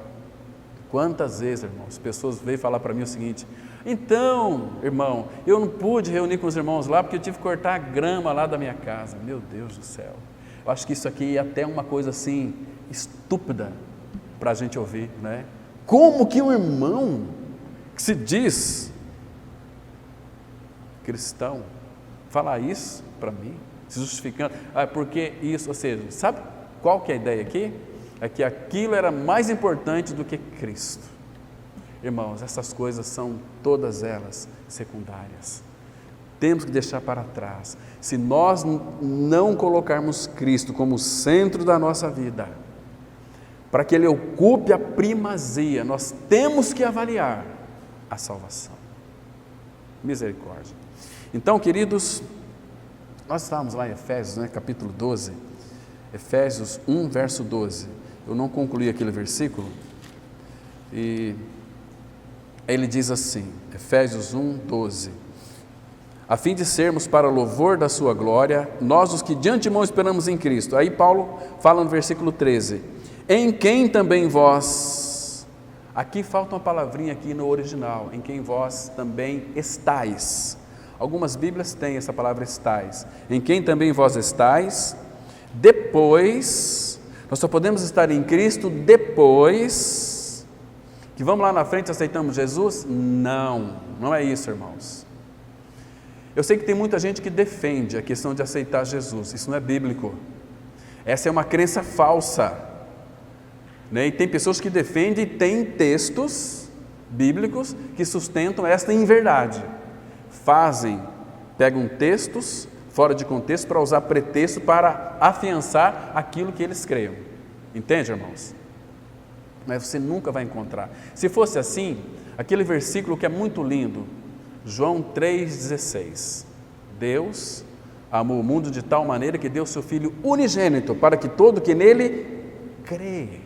quantas vezes, irmãos, pessoas veem falar para mim o seguinte: então, irmão, eu não pude reunir com os irmãos lá porque eu tive que cortar a grama lá da minha casa. Meu Deus do céu. Eu acho que isso aqui é até uma coisa assim, estúpida para a gente ouvir, né? Como que um irmão que se diz cristão falar isso para mim, se justificando, porque isso, ou seja, sabe qual que é a ideia aqui? É que aquilo era mais importante do que Cristo. Irmãos, essas coisas são todas elas secundárias. Temos que deixar para trás. Se nós não colocarmos Cristo como centro da nossa vida, para que Ele ocupe a primazia, nós temos que avaliar a salvação. Misericórdia. Então, queridos, nós estávamos lá em Efésios, né, capítulo 12, Efésios 1, verso 12. Eu não concluí aquele versículo, e ele diz assim, Efésios 1, 12: a fim de sermos para louvor da sua glória, nós os que de antemão esperamos em Cristo. Aí Paulo fala no versículo 13, em quem também vós, aqui falta uma palavrinha aqui no original, em quem vós também estáis. Algumas Bíblias têm essa palavra estáis, em quem também vós estáis, depois, nós só podemos estar em Cristo depois que vamos lá na frente e aceitamos Jesus? Não, não é isso, irmãos. Eu sei que tem muita gente que defende a questão de aceitar Jesus, isso não é bíblico, essa é uma crença falsa, né? E tem pessoas que defendem, tem textos bíblicos que sustentam esta inverdade, pegam textos fora de contexto para usar pretexto para afiançar aquilo que eles creiam, entende, irmãos? Mas você nunca vai encontrar. Se fosse assim, aquele versículo que é muito lindo, João 3,16, Deus amou o mundo de tal maneira que deu seu Filho unigênito, para que todo que nele crê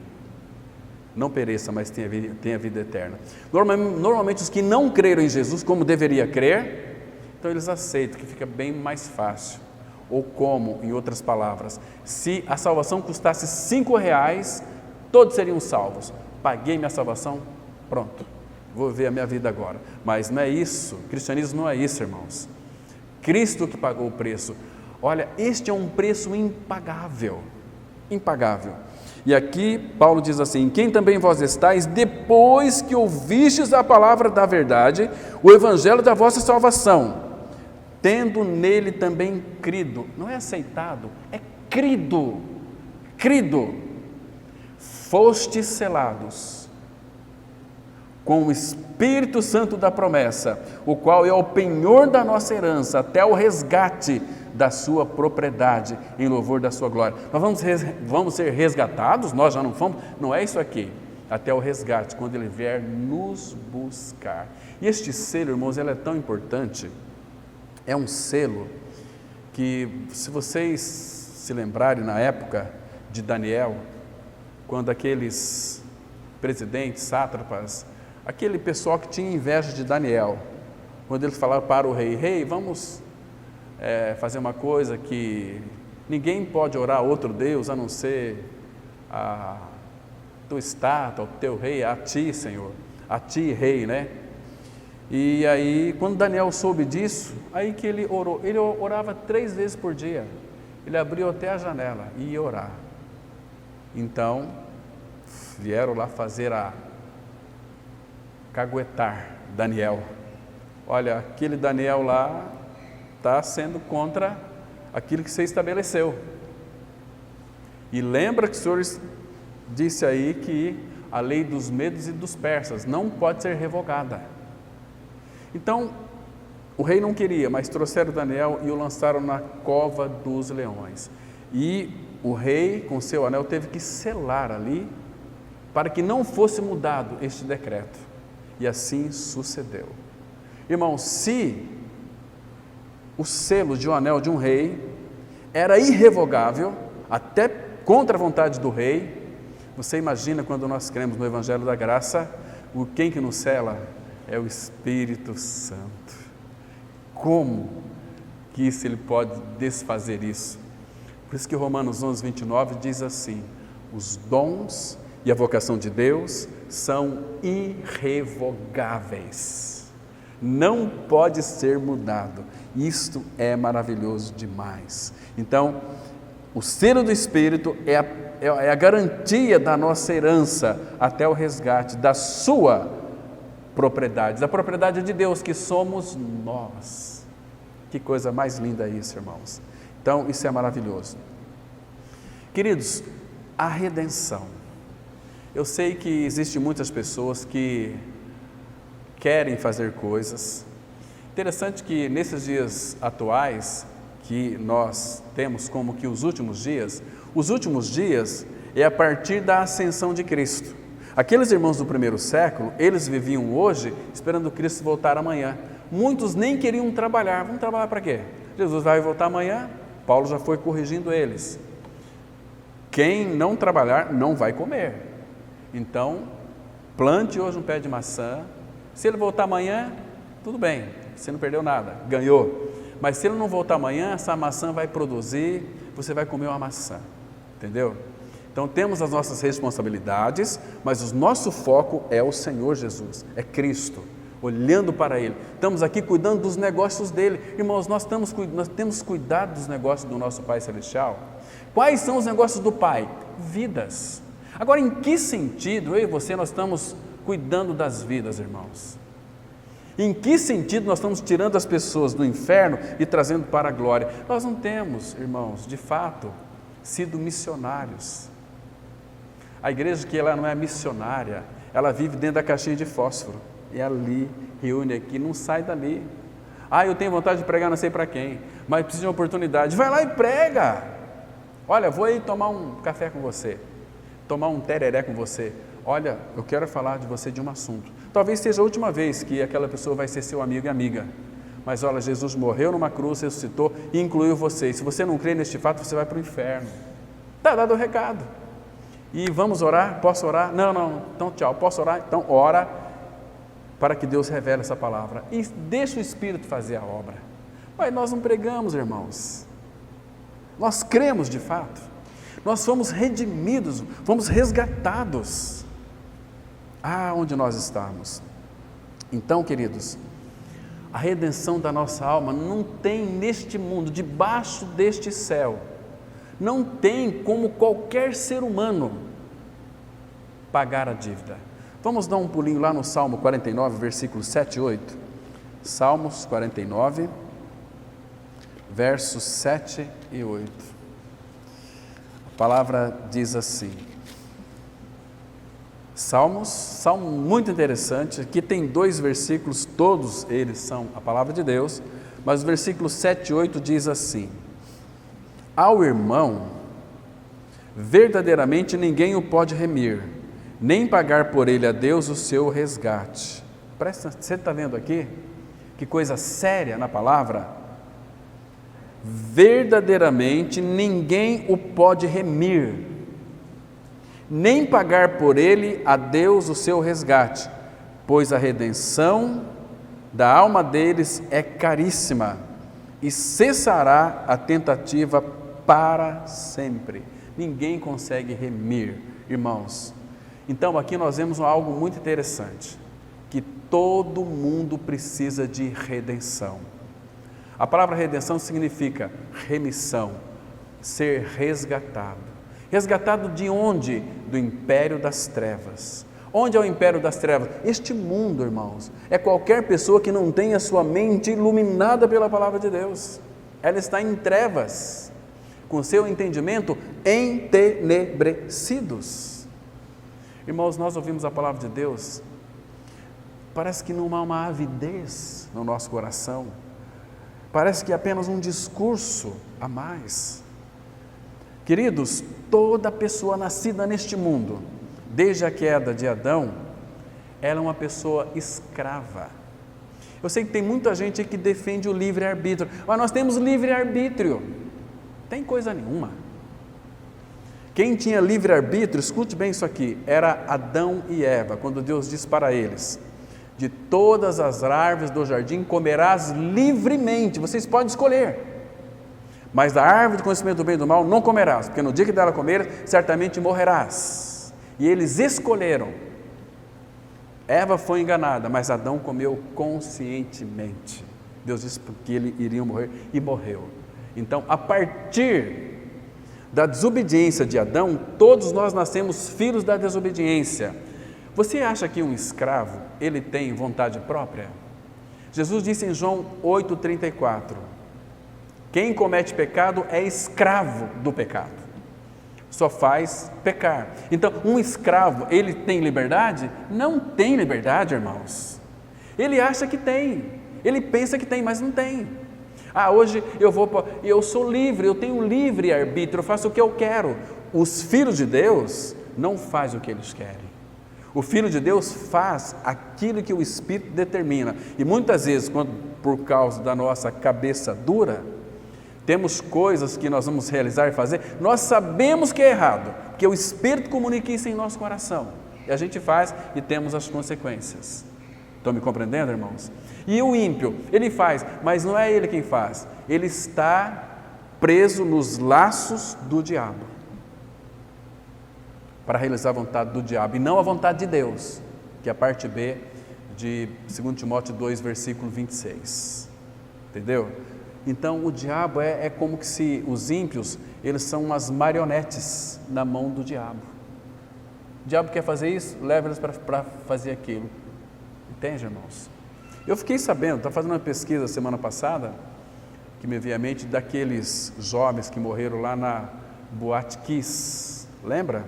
não pereça, mas tenha vida eterna. Normalmente os que não creram em Jesus como deveria crer, então eles aceitam, que fica bem mais fácil. Ou como, em outras palavras, se a salvação custasse R$5, todos seriam salvos. Paguei minha salvação, pronto, vou viver a minha vida agora. Mas não é isso, o cristianismo não é isso, irmãos. Cristo que pagou o preço. Olha, este é um preço impagável, impagável. E aqui Paulo diz assim, em quem também vós estáis, depois que ouvistes a palavra da verdade, o evangelho da vossa salvação, tendo nele também crido, não é aceitado, é crido, fostes selados com o Espírito Santo da promessa, o qual é o penhor da nossa herança, até o resgate da sua propriedade, em louvor da sua glória. Nós vamos ser resgatados, nós já não fomos, não é isso aqui, até o resgate, quando Ele vier nos buscar. E este selo, irmãos, ele é tão importante, é um selo que, se vocês se lembrarem na época de Daniel, quando aqueles presidentes, sátrapas, aquele pessoal que tinha inveja de Daniel, quando eles falaram para o rei, vamos fazer uma coisa que ninguém pode orar a outro Deus a não ser a tua estátua, o teu rei, a ti, Senhor, a ti, rei, né? E aí, quando Daniel soube disso, aí que ele orava 3 vezes por dia, ele abriu até a janela e ia orar. Então, vieram lá caguetar Daniel. Olha, aquele Daniel lá está sendo contra aquilo que você estabeleceu. E lembra que o Senhor disse aí que a lei dos medos e dos persas não pode ser revogada. Então, o rei não queria, mas trouxeram Daniel e o lançaram na cova dos leões. E o rei, com seu anel, teve que selar ali, para que não fosse mudado este decreto. E assim sucedeu. Irmãos, se o selo de um anel de um rei era irrevogável, até contra a vontade do rei, você imagina quando nós cremos no Evangelho da Graça, quem que nos sela? É o Espírito Santo. Como que isso ele pode desfazer isso? Por isso que Romanos 11, 29 diz assim: os dons e a vocação de Deus são irrevogáveis, não pode ser mudado. Isto é maravilhoso demais. Então, o selo do Espírito é a garantia da nossa herança até o resgate da sua propriedade, da propriedade de Deus, que somos nós. Que coisa mais linda isso, irmãos. Então, isso é maravilhoso. Queridos, a redenção. Eu sei que existem muitas pessoas que querem fazer coisas. Interessante que nesses dias atuais, que nós temos como que os últimos dias é a partir da ascensão de Cristo. Aqueles irmãos do primeiro século, eles viviam hoje esperando Cristo voltar amanhã. Muitos nem queriam trabalhar. Vamos trabalhar para quê? Jesus vai voltar amanhã. Paulo já foi corrigindo eles. Quem não trabalhar não vai comer. Então, plante hoje um pé de maçã. Se ele voltar amanhã, tudo bem, você não perdeu nada, ganhou. Mas se ele não voltar amanhã, essa maçã vai produzir, você vai comer uma maçã. Entendeu? Então temos as nossas responsabilidades, mas o nosso foco é o Senhor Jesus, é Cristo, olhando para Ele. Estamos aqui cuidando dos negócios dEle. Irmãos, nós temos cuidado dos negócios do nosso Pai Celestial. Quais são os negócios do Pai? Vidas. Agora, em que sentido eu e você nós estamos cuidando das vidas, irmãos? Em que sentido nós estamos tirando as pessoas do inferno e trazendo para a glória? Nós não temos, irmãos, de fato, sido missionários. A igreja que ela não é missionária, ela vive dentro da caixinha de fósforo. E ali, reúne aqui, não sai dali. Eu tenho vontade de pregar não sei para quem, mas preciso de uma oportunidade. Vai lá e prega. Olha, vou aí tomar um café com você, tomar um tereré com você. Olha, eu quero falar de você de um assunto. Talvez seja a última vez que aquela pessoa vai ser seu amigo e amiga. Mas olha, Jesus morreu numa cruz, ressuscitou e incluiu você. E se você não crê neste fato, você vai para o inferno. Está dado o recado. E vamos orar? Posso orar? Não, então tchau. Posso orar? Então ora para que Deus revele essa palavra. E deixa o Espírito fazer a obra. Mas nós não pregamos, irmãos. Nós cremos de fato. Nós fomos redimidos, fomos resgatados. Onde nós estamos. Então, queridos, a redenção da nossa alma não tem neste mundo, debaixo deste céu, não tem como qualquer ser humano pagar a dívida. Vamos dar um pulinho lá no Salmo 49, versículos 7 e 8. Salmos 49, versos 7 e 8. A palavra diz assim. Salmo muito interessante, aqui tem 2 versículos, todos eles são a palavra de Deus, mas o versículo 7 e 8 diz assim: ao irmão, verdadeiramente ninguém o pode remir, nem pagar por ele a Deus o seu resgate. Você está vendo aqui? Que coisa séria na palavra. Verdadeiramente ninguém o pode remir, nem pagar por ele a Deus o seu resgate, pois a redenção da alma deles é caríssima, e cessará a tentativa para sempre. Ninguém consegue remir, irmãos. Então aqui nós vemos algo muito interessante, que todo mundo precisa de redenção. A palavra redenção significa remissão, ser resgatado. Resgatado de onde? Do império das trevas. Onde é o império das trevas? Este mundo, irmãos, é qualquer pessoa que não tenha sua mente iluminada pela palavra de Deus. Ela está em trevas, com seu entendimento entenebrecidos. Irmãos, nós ouvimos a palavra de Deus parece que não há uma avidez no nosso coração, parece que é apenas um discurso a mais. Queridos, toda pessoa nascida neste mundo, desde a queda de Adão, ela é uma pessoa escrava. Eu sei que tem muita gente que defende o livre-arbítrio, mas nós temos livre-arbítrio, tem coisa nenhuma. Quem tinha livre-arbítrio, escute bem isso aqui, era Adão e Eva, quando Deus disse para eles: de todas as árvores do jardim comerás livremente, vocês podem escolher, mas da árvore do conhecimento do bem e do mal não comerás, porque no dia que dela comeres, certamente morrerás. E eles escolheram. Eva foi enganada, mas Adão comeu conscientemente. Deus disse que ele iria morrer e morreu. Então, a partir da desobediência de Adão, todos nós nascemos filhos da desobediência. Você acha que um escravo, ele tem vontade própria? Jesus disse em João 8,34, quem comete pecado é escravo do pecado, só faz pecar. Então, um escravo, ele tem liberdade? Não tem liberdade, irmãos. Ele acha que tem, ele pensa que tem, mas não tem. Hoje eu sou livre, eu tenho livre arbítrio, eu faço o que eu quero. Os filhos de Deus não fazem o que eles querem. O Filho de Deus faz aquilo que o Espírito determina. E muitas vezes, por causa da nossa cabeça dura, temos coisas que nós vamos realizar e fazer, nós sabemos que é errado, porque o Espírito comunica isso em nosso coração. E a gente faz e temos as consequências. Estão me compreendendo, irmãos? E o ímpio, ele faz, mas não é ele quem faz. Ele está preso nos laços do diabo, para realizar a vontade do diabo, e não a vontade de Deus, que é a parte B de 2 Timóteo 2, versículo 26. Entendeu? Então, o diabo é como que se os ímpios, eles são umas marionetes na mão do diabo. O diabo quer fazer isso, leva eles para fazer aquilo. Entende, irmãos? Eu fiquei sabendo, estava fazendo uma pesquisa semana passada, que me veio à mente, daqueles jovens que morreram lá na Boate Kiss, lembra?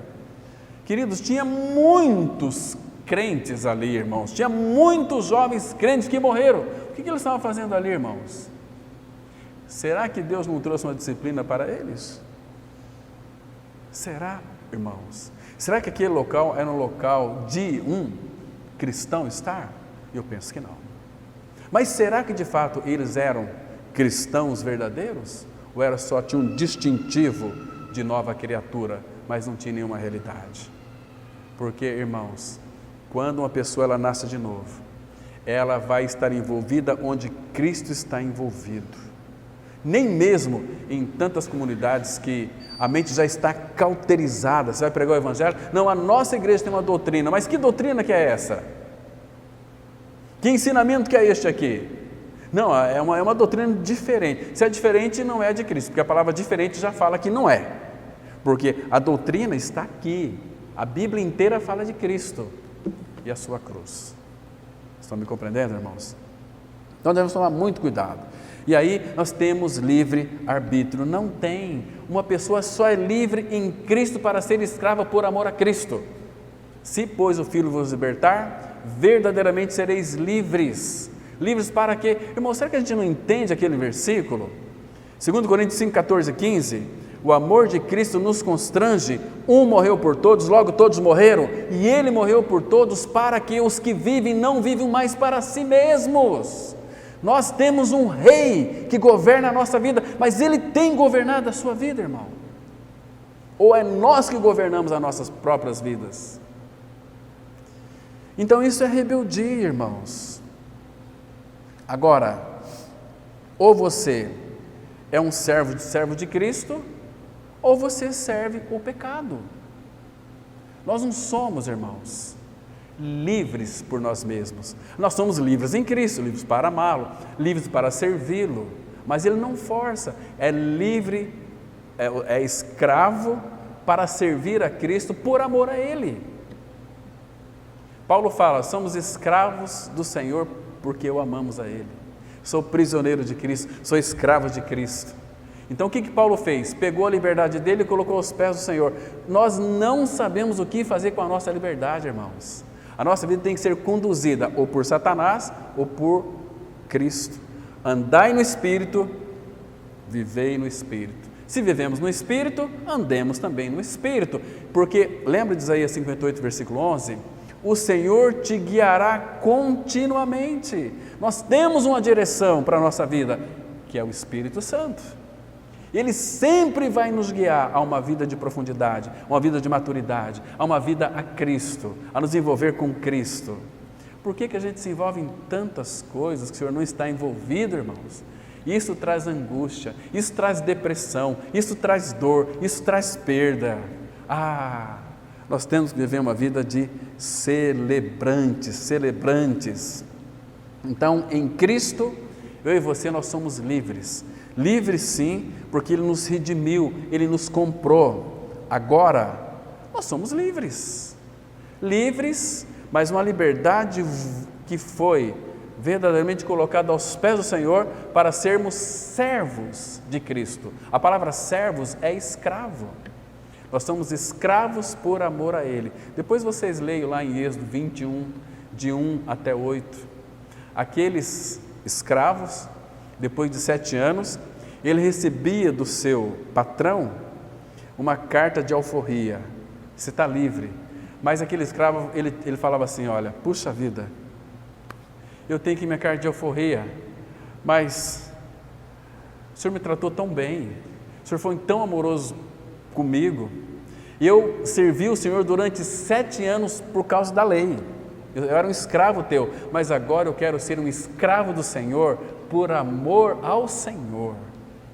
Queridos, tinha muitos crentes ali, irmãos, tinha muitos jovens crentes que morreram. O que eles estavam fazendo ali, irmãos? Será que Deus não trouxe uma disciplina para eles? Será, irmãos? Será que aquele local era um local de um cristão estar? Eu penso que não. Mas será que de fato eles eram cristãos verdadeiros? Ou era só, tinha um distintivo de nova criatura, mas não tinha nenhuma realidade? Porque, irmãos, quando uma pessoa ela nasce de novo, ela vai estar envolvida onde Cristo está envolvido. Nem mesmo em tantas comunidades que a mente já está cauterizada, você vai pregar o Evangelho? Não, a nossa igreja tem uma doutrina, mas que doutrina que é essa? Que ensinamento que é este aqui? Não, é uma doutrina diferente. Se é diferente, não é de Cristo, porque a palavra diferente já fala que não é, porque a doutrina está aqui, a Bíblia inteira fala de Cristo e a sua cruz. Estão me compreendendo, irmãos? Então devemos tomar muito cuidado. E aí nós temos livre arbítrio. Não tem. Uma pessoa só é livre em Cristo para ser escrava por amor a Cristo. Se, pois, o Filho vos libertar, verdadeiramente sereis livres. Livres para quê? Irmão, será que a gente não entende aquele versículo? 2 Coríntios 5, 14, 15. O amor de Cristo nos constrange. Um morreu por todos, logo todos morreram. E Ele morreu por todos para que os que vivem não vivam mais para si mesmos. Nós temos um rei que governa a nossa vida, mas Ele tem governado a sua vida, irmão? Ou é nós que governamos as nossas próprias vidas? Então isso é rebeldia, irmãos. Agora, ou você é um servo de Cristo, ou você serve o pecado. Nós não somos, irmãos, livres por nós mesmos. Nós somos livres em Cristo, livres para amá-lo, livres para servi-lo, mas Ele não força, é livre, é escravo para servir a Cristo por amor a Ele. Paulo fala, somos escravos do Senhor porque o amamos a Ele. Sou prisioneiro de Cristo, sou escravo de Cristo. Então o que Paulo fez? Pegou a liberdade dele e colocou aos pés do Senhor. Nós não sabemos o que fazer com a nossa liberdade, irmãos. A nossa vida tem que ser conduzida ou por Satanás ou por Cristo. Andai no Espírito, vivei no Espírito. Se vivemos no Espírito, andemos também no Espírito. Porque, lembra de Isaías 58, versículo 11? O Senhor te guiará continuamente. Nós temos uma direção para a nossa vida, que é o Espírito Santo. Ele sempre vai nos guiar a uma vida de profundidade, a uma vida de maturidade, a uma vida a Cristo, a nos envolver com Cristo. Por que a gente se envolve em tantas coisas que o Senhor não está envolvido, irmãos? Isso traz angústia, isso traz depressão, isso traz dor, isso traz perda. Nós temos que viver uma vida de celebrantes. Então, em Cristo, eu e você, nós somos livres. Livres sim, porque Ele nos redimiu, Ele nos comprou. Agora, nós somos livres. Livres, mas uma liberdade que foi verdadeiramente colocada aos pés do Senhor para sermos servos de Cristo. A palavra servos é escravo. Nós somos escravos por amor a Ele. Depois vocês leiam lá em Êxodo 21, de 1 até 8. Aqueles escravos, depois de 7 anos, ele recebia do seu patrão uma carta de alforria. Você está livre. Mas aquele escravo, ele falava assim, olha, puxa vida, eu tenho aqui minha carta de alforria, mas o Senhor me tratou tão bem, o Senhor foi tão amoroso comigo, e eu servi o Senhor durante 7 anos por causa da lei. Eu era um escravo teu, mas agora eu quero ser um escravo do Senhor por amor ao Senhor.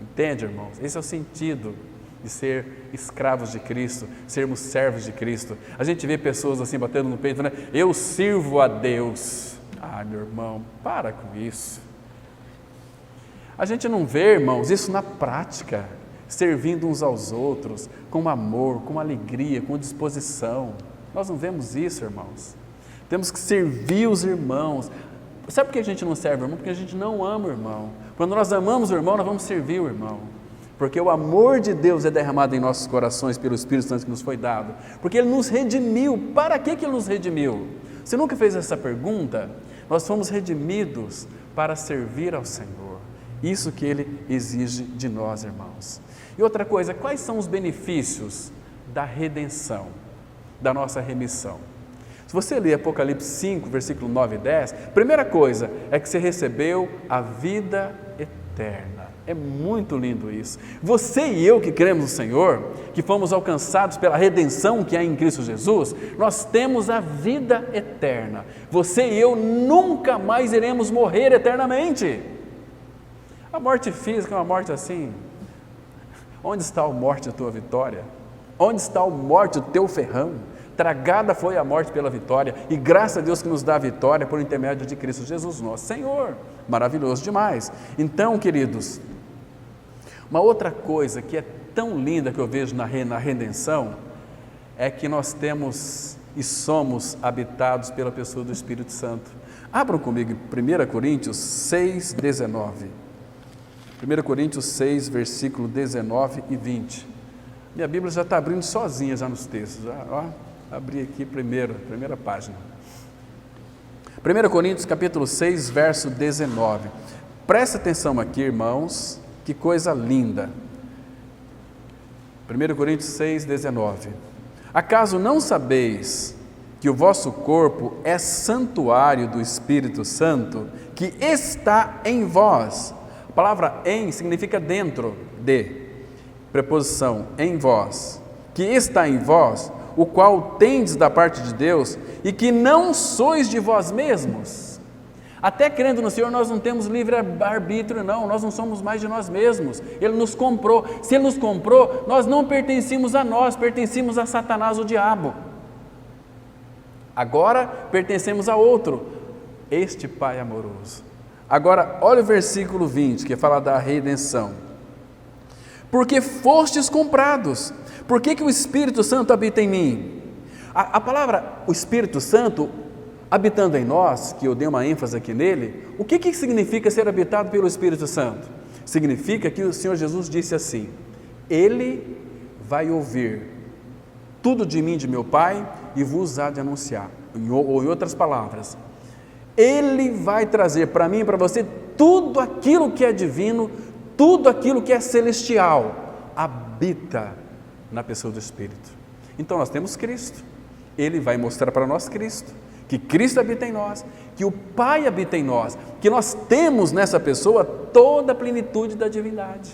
Entende, irmãos? Esse é o sentido de ser escravos de Cristo, sermos servos de Cristo. A gente vê pessoas assim batendo no peito, né? Eu sirvo a Deus. Meu irmão, para com isso. A gente não vê, irmãos, isso na prática, servindo uns aos outros, com amor, com alegria, com disposição. Nós não vemos isso, irmãos. Temos que servir os irmãos. Sabe por que a gente não serve o irmão? Porque a gente não ama o irmão. Quando nós amamos o irmão, nós vamos servir o irmão. Porque o amor de Deus é derramado em nossos corações pelo Espírito Santo que nos foi dado. Porque Ele nos redimiu. Para que Ele nos redimiu? Você nunca fez essa pergunta? Nós fomos redimidos para servir ao Senhor. Isso que Ele exige de nós, irmãos. E outra coisa, quais são os benefícios da redenção, da nossa remissão? Se você ler Apocalipse 5, versículo 9 e 10, primeira coisa é que você recebeu a vida eterna. É muito lindo isso. Você e eu que cremos no Senhor, que fomos alcançados pela redenção que há em Cristo Jesus, nós temos a vida eterna. Você e eu nunca mais iremos morrer eternamente. A morte física é uma morte assim. Onde está a morte, a tua vitória? Onde está a morte, o teu ferrão? Tragada foi a morte pela vitória, e graças a Deus que nos dá a vitória por intermédio de Cristo Jesus, nosso Senhor. Maravilhoso demais. Então, queridos, uma outra coisa que é tão linda que eu vejo na redenção, é que nós temos e somos habitados pela pessoa do Espírito Santo. Abram comigo em 1 Coríntios 6, 19. 1 Coríntios 6, versículo 19 e 20. Minha Bíblia já está abrindo sozinha já nos textos. Abri aqui primeira página. 1 Coríntios capítulo 6, verso 19. Presta atenção aqui, irmãos, que coisa linda. 1 Coríntios 6, 19. Acaso não sabeis que o vosso corpo é santuário do Espírito Santo, que está em vós? A palavra em significa dentro de, preposição em vós, que está em vós, o qual tendes da parte de Deus, e que não sois de vós mesmos. Até crendo no Senhor, nós não temos livre-arbítrio, não, nós não somos mais de nós mesmos. Ele nos comprou. Se Ele nos comprou, nós não pertencíamos a nós, pertencíamos a Satanás, o diabo. Agora pertencemos a outro, este Pai amoroso. Agora, olha o versículo 20, que fala da redenção. Porque fostes comprados. Por que o Espírito Santo habita em mim? A palavra o Espírito Santo habitando em nós, que eu dei uma ênfase aqui nele, o que significa ser habitado pelo Espírito Santo? Significa que o Senhor Jesus disse assim: Ele vai ouvir tudo de mim, de meu Pai, e vos há de anunciar. Ou em outras palavras, Ele vai trazer para mim e para você tudo aquilo que é divino, tudo aquilo que é celestial, habita na pessoa do Espírito. Então nós temos Cristo, Ele vai mostrar para nós Cristo, que Cristo habita em nós, que o Pai habita em nós, que nós temos nessa pessoa toda a plenitude da divindade.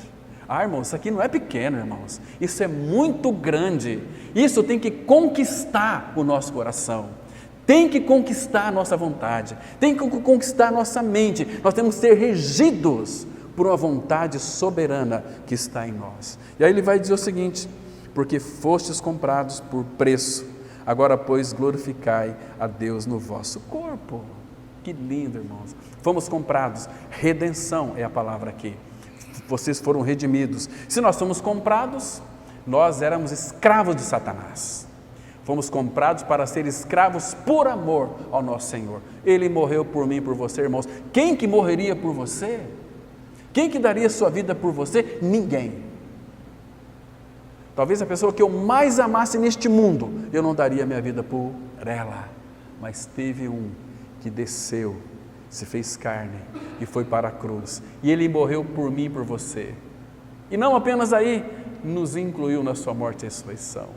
Irmãos, isso aqui não é pequeno, irmãos, isso é muito grande, isso tem que conquistar o nosso coração, tem que conquistar a nossa vontade, tem que conquistar a nossa mente. Nós temos que ser regidos por uma vontade soberana que está em nós. E aí ele vai dizer o seguinte: porque fostes comprados por preço, agora pois glorificai a Deus no vosso corpo. Que lindo, irmãos, fomos comprados, redenção é a palavra aqui, vocês foram redimidos. Se nós somos comprados, nós éramos escravos de Satanás, fomos comprados para ser escravos por amor ao nosso Senhor. Ele morreu por mim e por você, irmãos. Quem que morreria por você? Quem que daria sua vida por você? Ninguém. Talvez a pessoa que eu mais amasse neste mundo, eu não daria minha vida por ela, mas teve um que desceu, se fez carne e foi para a cruz, e Ele morreu por mim e por você, e não apenas aí, nos incluiu na sua morte e ressurreição,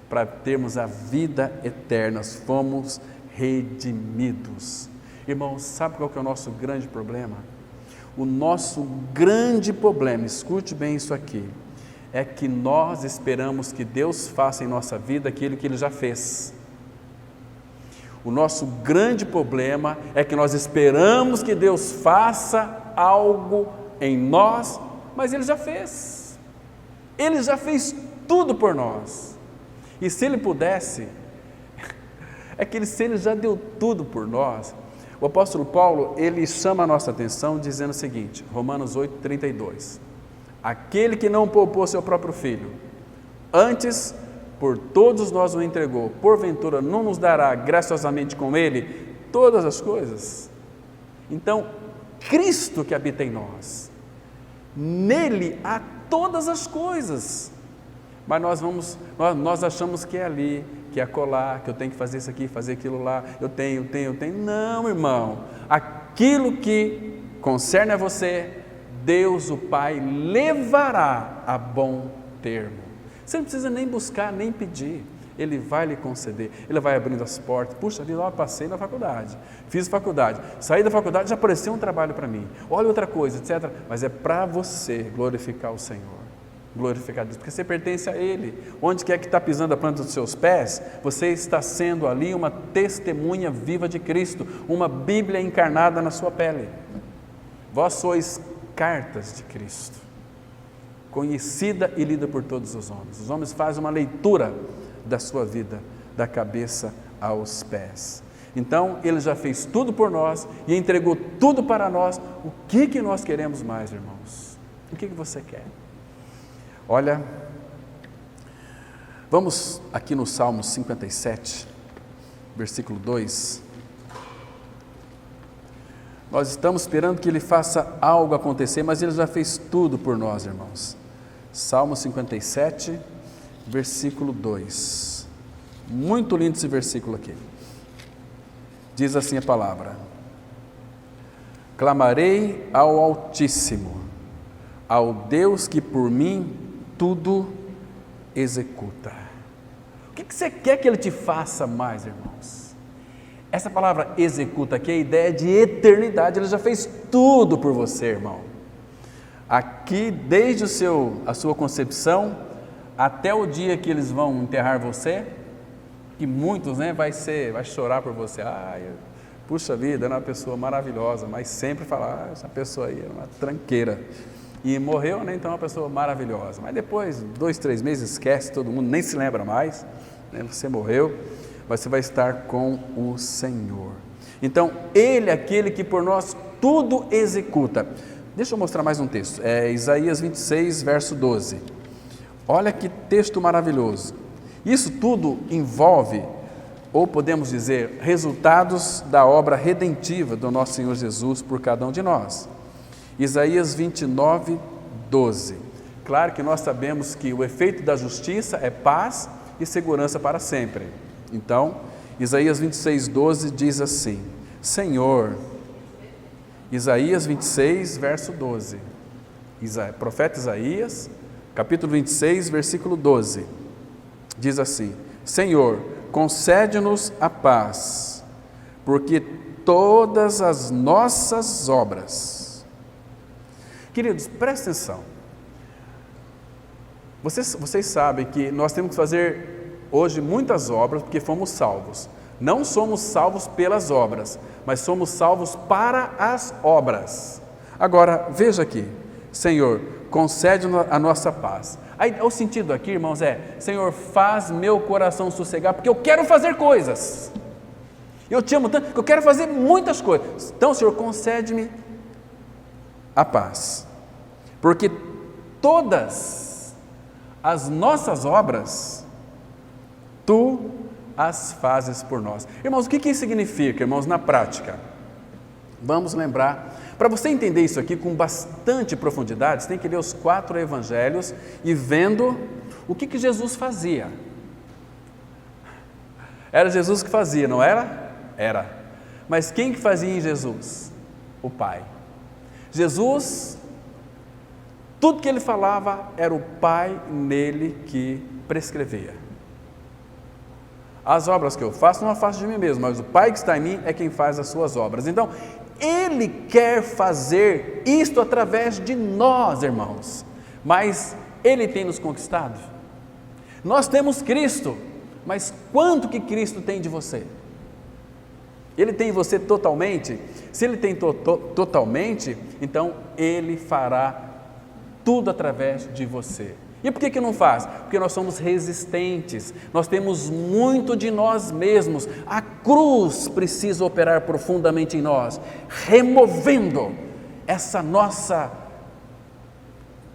para termos a vida eterna. Fomos redimidos. Irmãos, sabe qual que é o nosso grande problema? O nosso grande problema, escute bem isso aqui, é que nós esperamos que Deus faça em nossa vida aquilo que Ele já fez. O nosso grande problema é que nós esperamos que Deus faça algo em nós, mas Ele já fez. Ele já fez tudo por nós. E se Ele pudesse, se Ele já deu tudo por nós. O apóstolo Paulo, ele chama a nossa atenção dizendo o seguinte, Romanos 8:32, aquele que não poupou seu próprio filho, antes por todos nós o entregou, porventura não nos dará graciosamente com ele todas as coisas? Então, Cristo que habita em nós, nele há todas as coisas, mas nós achamos que é ali, que é acolá, que eu tenho que fazer isso aqui, fazer aquilo lá, eu tenho. Não, irmão, aquilo que concerne a você, Deus o Pai levará a bom termo. Você não precisa nem buscar, nem pedir, Ele vai lhe conceder, Ele vai abrindo as portas. Puxa vida, eu passei na faculdade, fiz faculdade, saí da faculdade, já apareceu um trabalho para mim, olha outra coisa, etc. Mas é para você glorificar o Senhor, glorificar Deus, porque você pertence a Ele. Onde quer que está pisando a planta dos seus pés, você está sendo ali uma testemunha viva de Cristo, uma Bíblia encarnada na sua pele. Vós sois cartas de Cristo, conhecida e lida por todos os homens. Os homens fazem uma leitura da sua vida, da cabeça aos pés. Então, Ele já fez tudo por nós e entregou tudo para nós. O que nós queremos mais, irmãos? O que você quer? Olha, vamos aqui no Salmo 57, versículo 2. Nós estamos esperando que Ele faça algo acontecer, mas Ele já fez tudo por nós, irmãos. Salmo 57, versículo 2. Muito lindo esse versículo aqui. Diz assim a palavra: clamarei ao Altíssimo, ao Deus que por mim tudo executa. O que você quer que Ele te faça mais, irmãos? Essa palavra executa aqui é a ideia de eternidade. Ele já fez tudo por você, irmão. Aqui, desde a sua concepção até o dia que eles vão enterrar você, que muitos, vai chorar por você. Puxa vida, era uma pessoa maravilhosa, mas sempre falar, essa pessoa aí era uma tranqueira. E morreu, então é uma pessoa maravilhosa. Mas depois, 2, 3 meses, esquece, todo mundo nem se lembra mais. Você morreu, mas você vai estar com o Senhor. Então, Ele é aquele que por nós tudo executa. Deixa eu mostrar mais um texto, Isaías 26, verso 12. Olha que texto maravilhoso. Isso tudo envolve, ou podemos dizer, resultados da obra redentiva do nosso Senhor Jesus por cada um de nós. Isaías 29, 12. Claro que nós sabemos que o efeito da justiça é paz e segurança para sempre. Então, Isaías 26:12 diz assim: Senhor, Isaías 26, verso 12, profeta Isaías, capítulo 26, versículo 12, diz assim: Senhor, concede-nos a paz, porque todas as nossas obras... Queridos, prestem atenção. Vocês sabem que nós temos que fazer hoje muitas obras porque fomos salvos. Não somos salvos pelas obras, mas somos salvos para as obras. Agora, veja aqui: Senhor, concede-nos a nossa paz. Aí, o sentido aqui, irmãos, é: Senhor, faz meu coração sossegar, porque eu quero fazer coisas. Eu te amo tanto que eu quero fazer muitas coisas. Então, Senhor, concede-me a paz, porque todas as nossas obras, Tu as fazes por nós. Irmãos, o que isso significa, irmãos, na prática? Vamos lembrar. Para você entender isso aqui com bastante profundidade, você tem que ler os 4 evangelhos e vendo o que Jesus fazia. Era Jesus que fazia, não era? Era. Mas quem que fazia em Jesus? O Pai. Jesus, tudo que ele falava era o Pai nele que prescrevia. As obras que eu faço, não as faço de mim mesmo, mas o Pai que está em mim é quem faz as suas obras. Então, Ele quer fazer isto através de nós, irmãos, mas Ele tem nos conquistado. Nós temos Cristo, mas quanto que Cristo tem de você? Ele tem você totalmente? Se Ele tem totalmente, então Ele fará tudo através de você. E por que não faz? Porque nós somos resistentes, nós temos muito de nós mesmos. A cruz precisa operar profundamente em nós, removendo essa nossa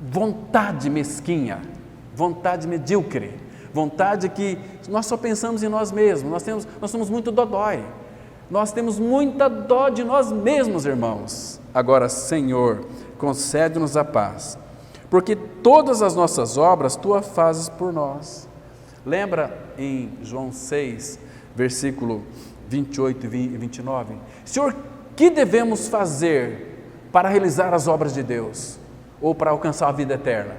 vontade mesquinha, vontade medíocre, vontade que nós só pensamos em nós mesmos. Nós somos muito dodói, nós temos muita dó de nós mesmos, irmãos. Agora, Senhor, concede-nos a paz, porque todas as nossas obras Tu as fazes por nós. Lembra em João 6, versículo 28 e 29? Senhor, que devemos fazer para realizar as obras de Deus? Ou para alcançar a vida eterna?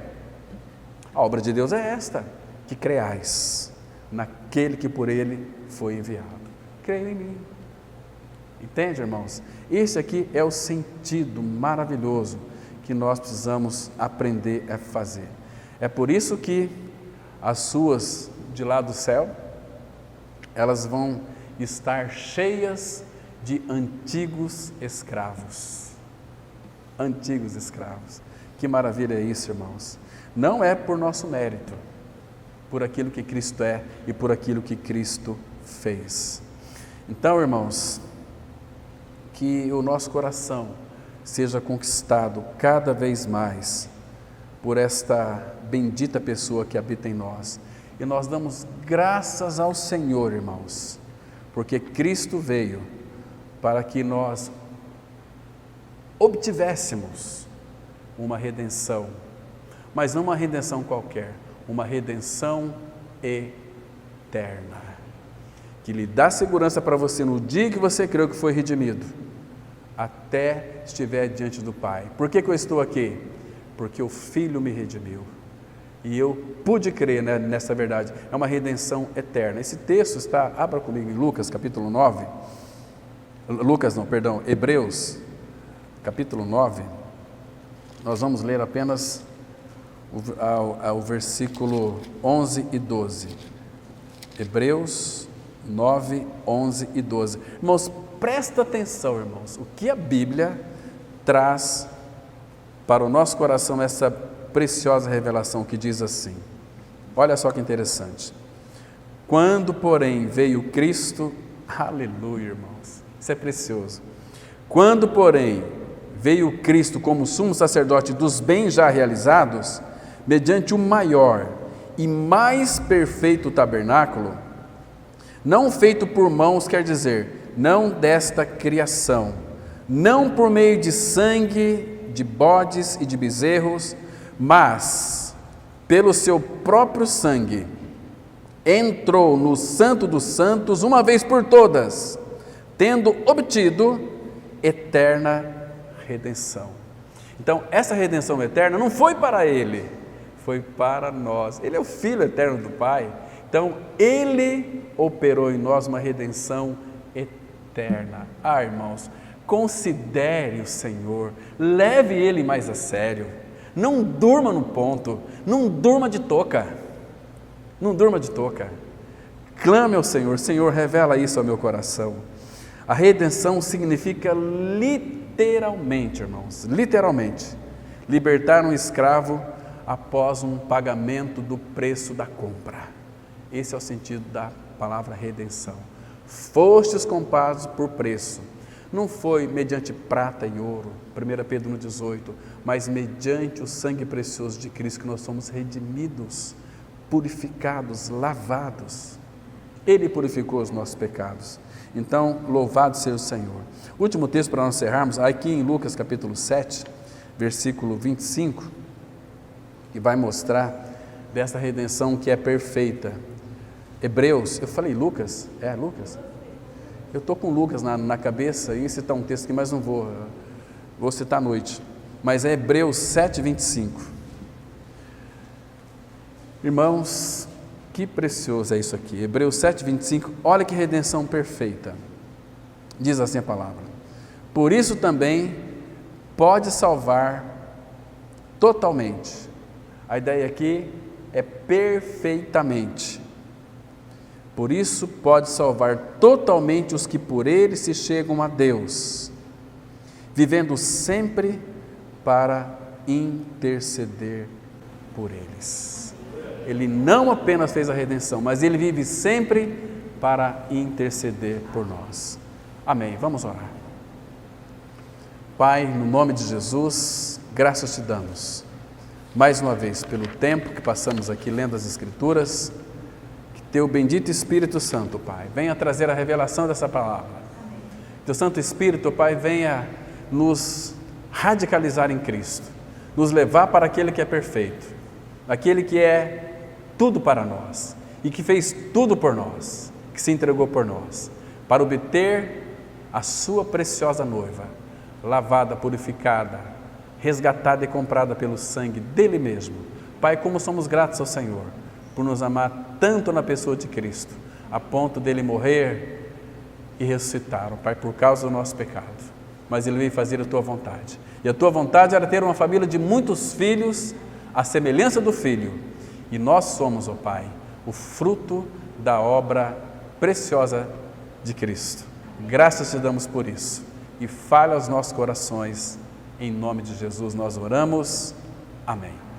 A obra de Deus é esta: que creais naquele que por Ele foi enviado. Creio em mim. Entende, irmãos? Esse aqui é o sentido maravilhoso que nós precisamos aprender a fazer. É por isso que as suas de lá do céu, elas vão estar cheias de antigos escravos. Antigos escravos. Que maravilha é isso, irmãos? Não é por nosso mérito, por aquilo que Cristo é e por aquilo que Cristo fez. Então, irmãos, que o nosso coração seja conquistado cada vez mais por esta bendita pessoa que habita em nós. E nós damos graças ao Senhor, irmãos, porque Cristo veio para que nós obtivéssemos uma redenção, mas não uma redenção qualquer, uma redenção eterna, que lhe dá segurança para você no dia que você creu que foi redimido, até estiver diante do Pai. Por que eu estou aqui? Porque o Filho me redimiu e eu pude crer, né, nessa verdade. É uma redenção eterna. Esse texto está, abra comigo em Lucas capítulo 9, Hebreus capítulo 9. Nós vamos ler apenas o versículo 11 e 12. Hebreus 9, 11 e 12. Irmãos, presta atenção, irmãos, o que a Bíblia traz para o nosso coração, essa preciosa revelação que diz assim. Olha só que interessante. Quando, porém, veio Cristo, aleluia, irmãos, isso é precioso. Quando, porém, veio Cristo como sumo sacerdote dos bens já realizados, mediante o maior e mais perfeito tabernáculo, não feito por mãos, quer dizer, não desta criação, não por meio de sangue de bodes e de bezerros, mas pelo seu próprio sangue, entrou no Santo dos Santos uma vez por todas, tendo obtido eterna redenção. Então, essa redenção eterna não foi para ele, foi para nós. Ele é o Filho eterno do Pai. Então, ele operou em nós uma redenção eterna. Irmãos, considere o Senhor, leve Ele mais a sério, não durma no ponto, não durma de touca, clame ao Senhor, Senhor, revela isso ao meu coração. A redenção significa literalmente, irmãos, libertar um escravo após um pagamento do preço da compra. Esse é o sentido da palavra redenção. Fostes comprados por preço. Não foi mediante prata e ouro, 1 Pedro 1,18, mas mediante o sangue precioso de Cristo que nós somos redimidos, purificados, lavados. Ele purificou os nossos pecados. Então, louvado seja o Senhor. Último texto para nós encerrarmos, aqui em Lucas capítulo 7, versículo 25, que vai mostrar dessa redenção que é perfeita. Hebreus, eu falei Lucas? É, Lucas? Eu estou com Lucas na cabeça, ia citar um texto aqui, mas não vou citar à noite. Mas é Hebreus 7, 25. Irmãos, que precioso é isso aqui. Hebreus 7, 25, olha que redenção perfeita. Diz assim a palavra: por isso também pode salvar totalmente. A ideia aqui é perfeitamente. Por isso pode salvar totalmente os que por ele se chegam a Deus, vivendo sempre para interceder por eles. Ele não apenas fez a redenção, mas ele vive sempre para interceder por nós. Amém. Vamos orar. Pai, no nome de Jesus, graças te damos, mais uma vez, pelo tempo que passamos aqui lendo as Escrituras. Teu bendito Espírito Santo, Pai, venha trazer a revelação dessa palavra. Teu Santo Espírito, Pai, venha nos radicalizar em Cristo, nos levar para aquele que é perfeito, aquele que é tudo para nós e que fez tudo por nós, que se entregou por nós, para obter a sua preciosa noiva, lavada, purificada, resgatada e comprada pelo sangue dele mesmo. Pai, como somos gratos ao Senhor por nos amar tanto na pessoa de Cristo, a ponto dele morrer e ressuscitar, Pai, por causa do nosso pecado. Mas ele veio fazer a tua vontade. E a tua vontade era ter uma família de muitos filhos, à semelhança do Filho. E nós somos, ó Pai, o fruto da obra preciosa de Cristo. Graças te damos por isso. E fale aos nossos corações. Em nome de Jesus nós oramos. Amém.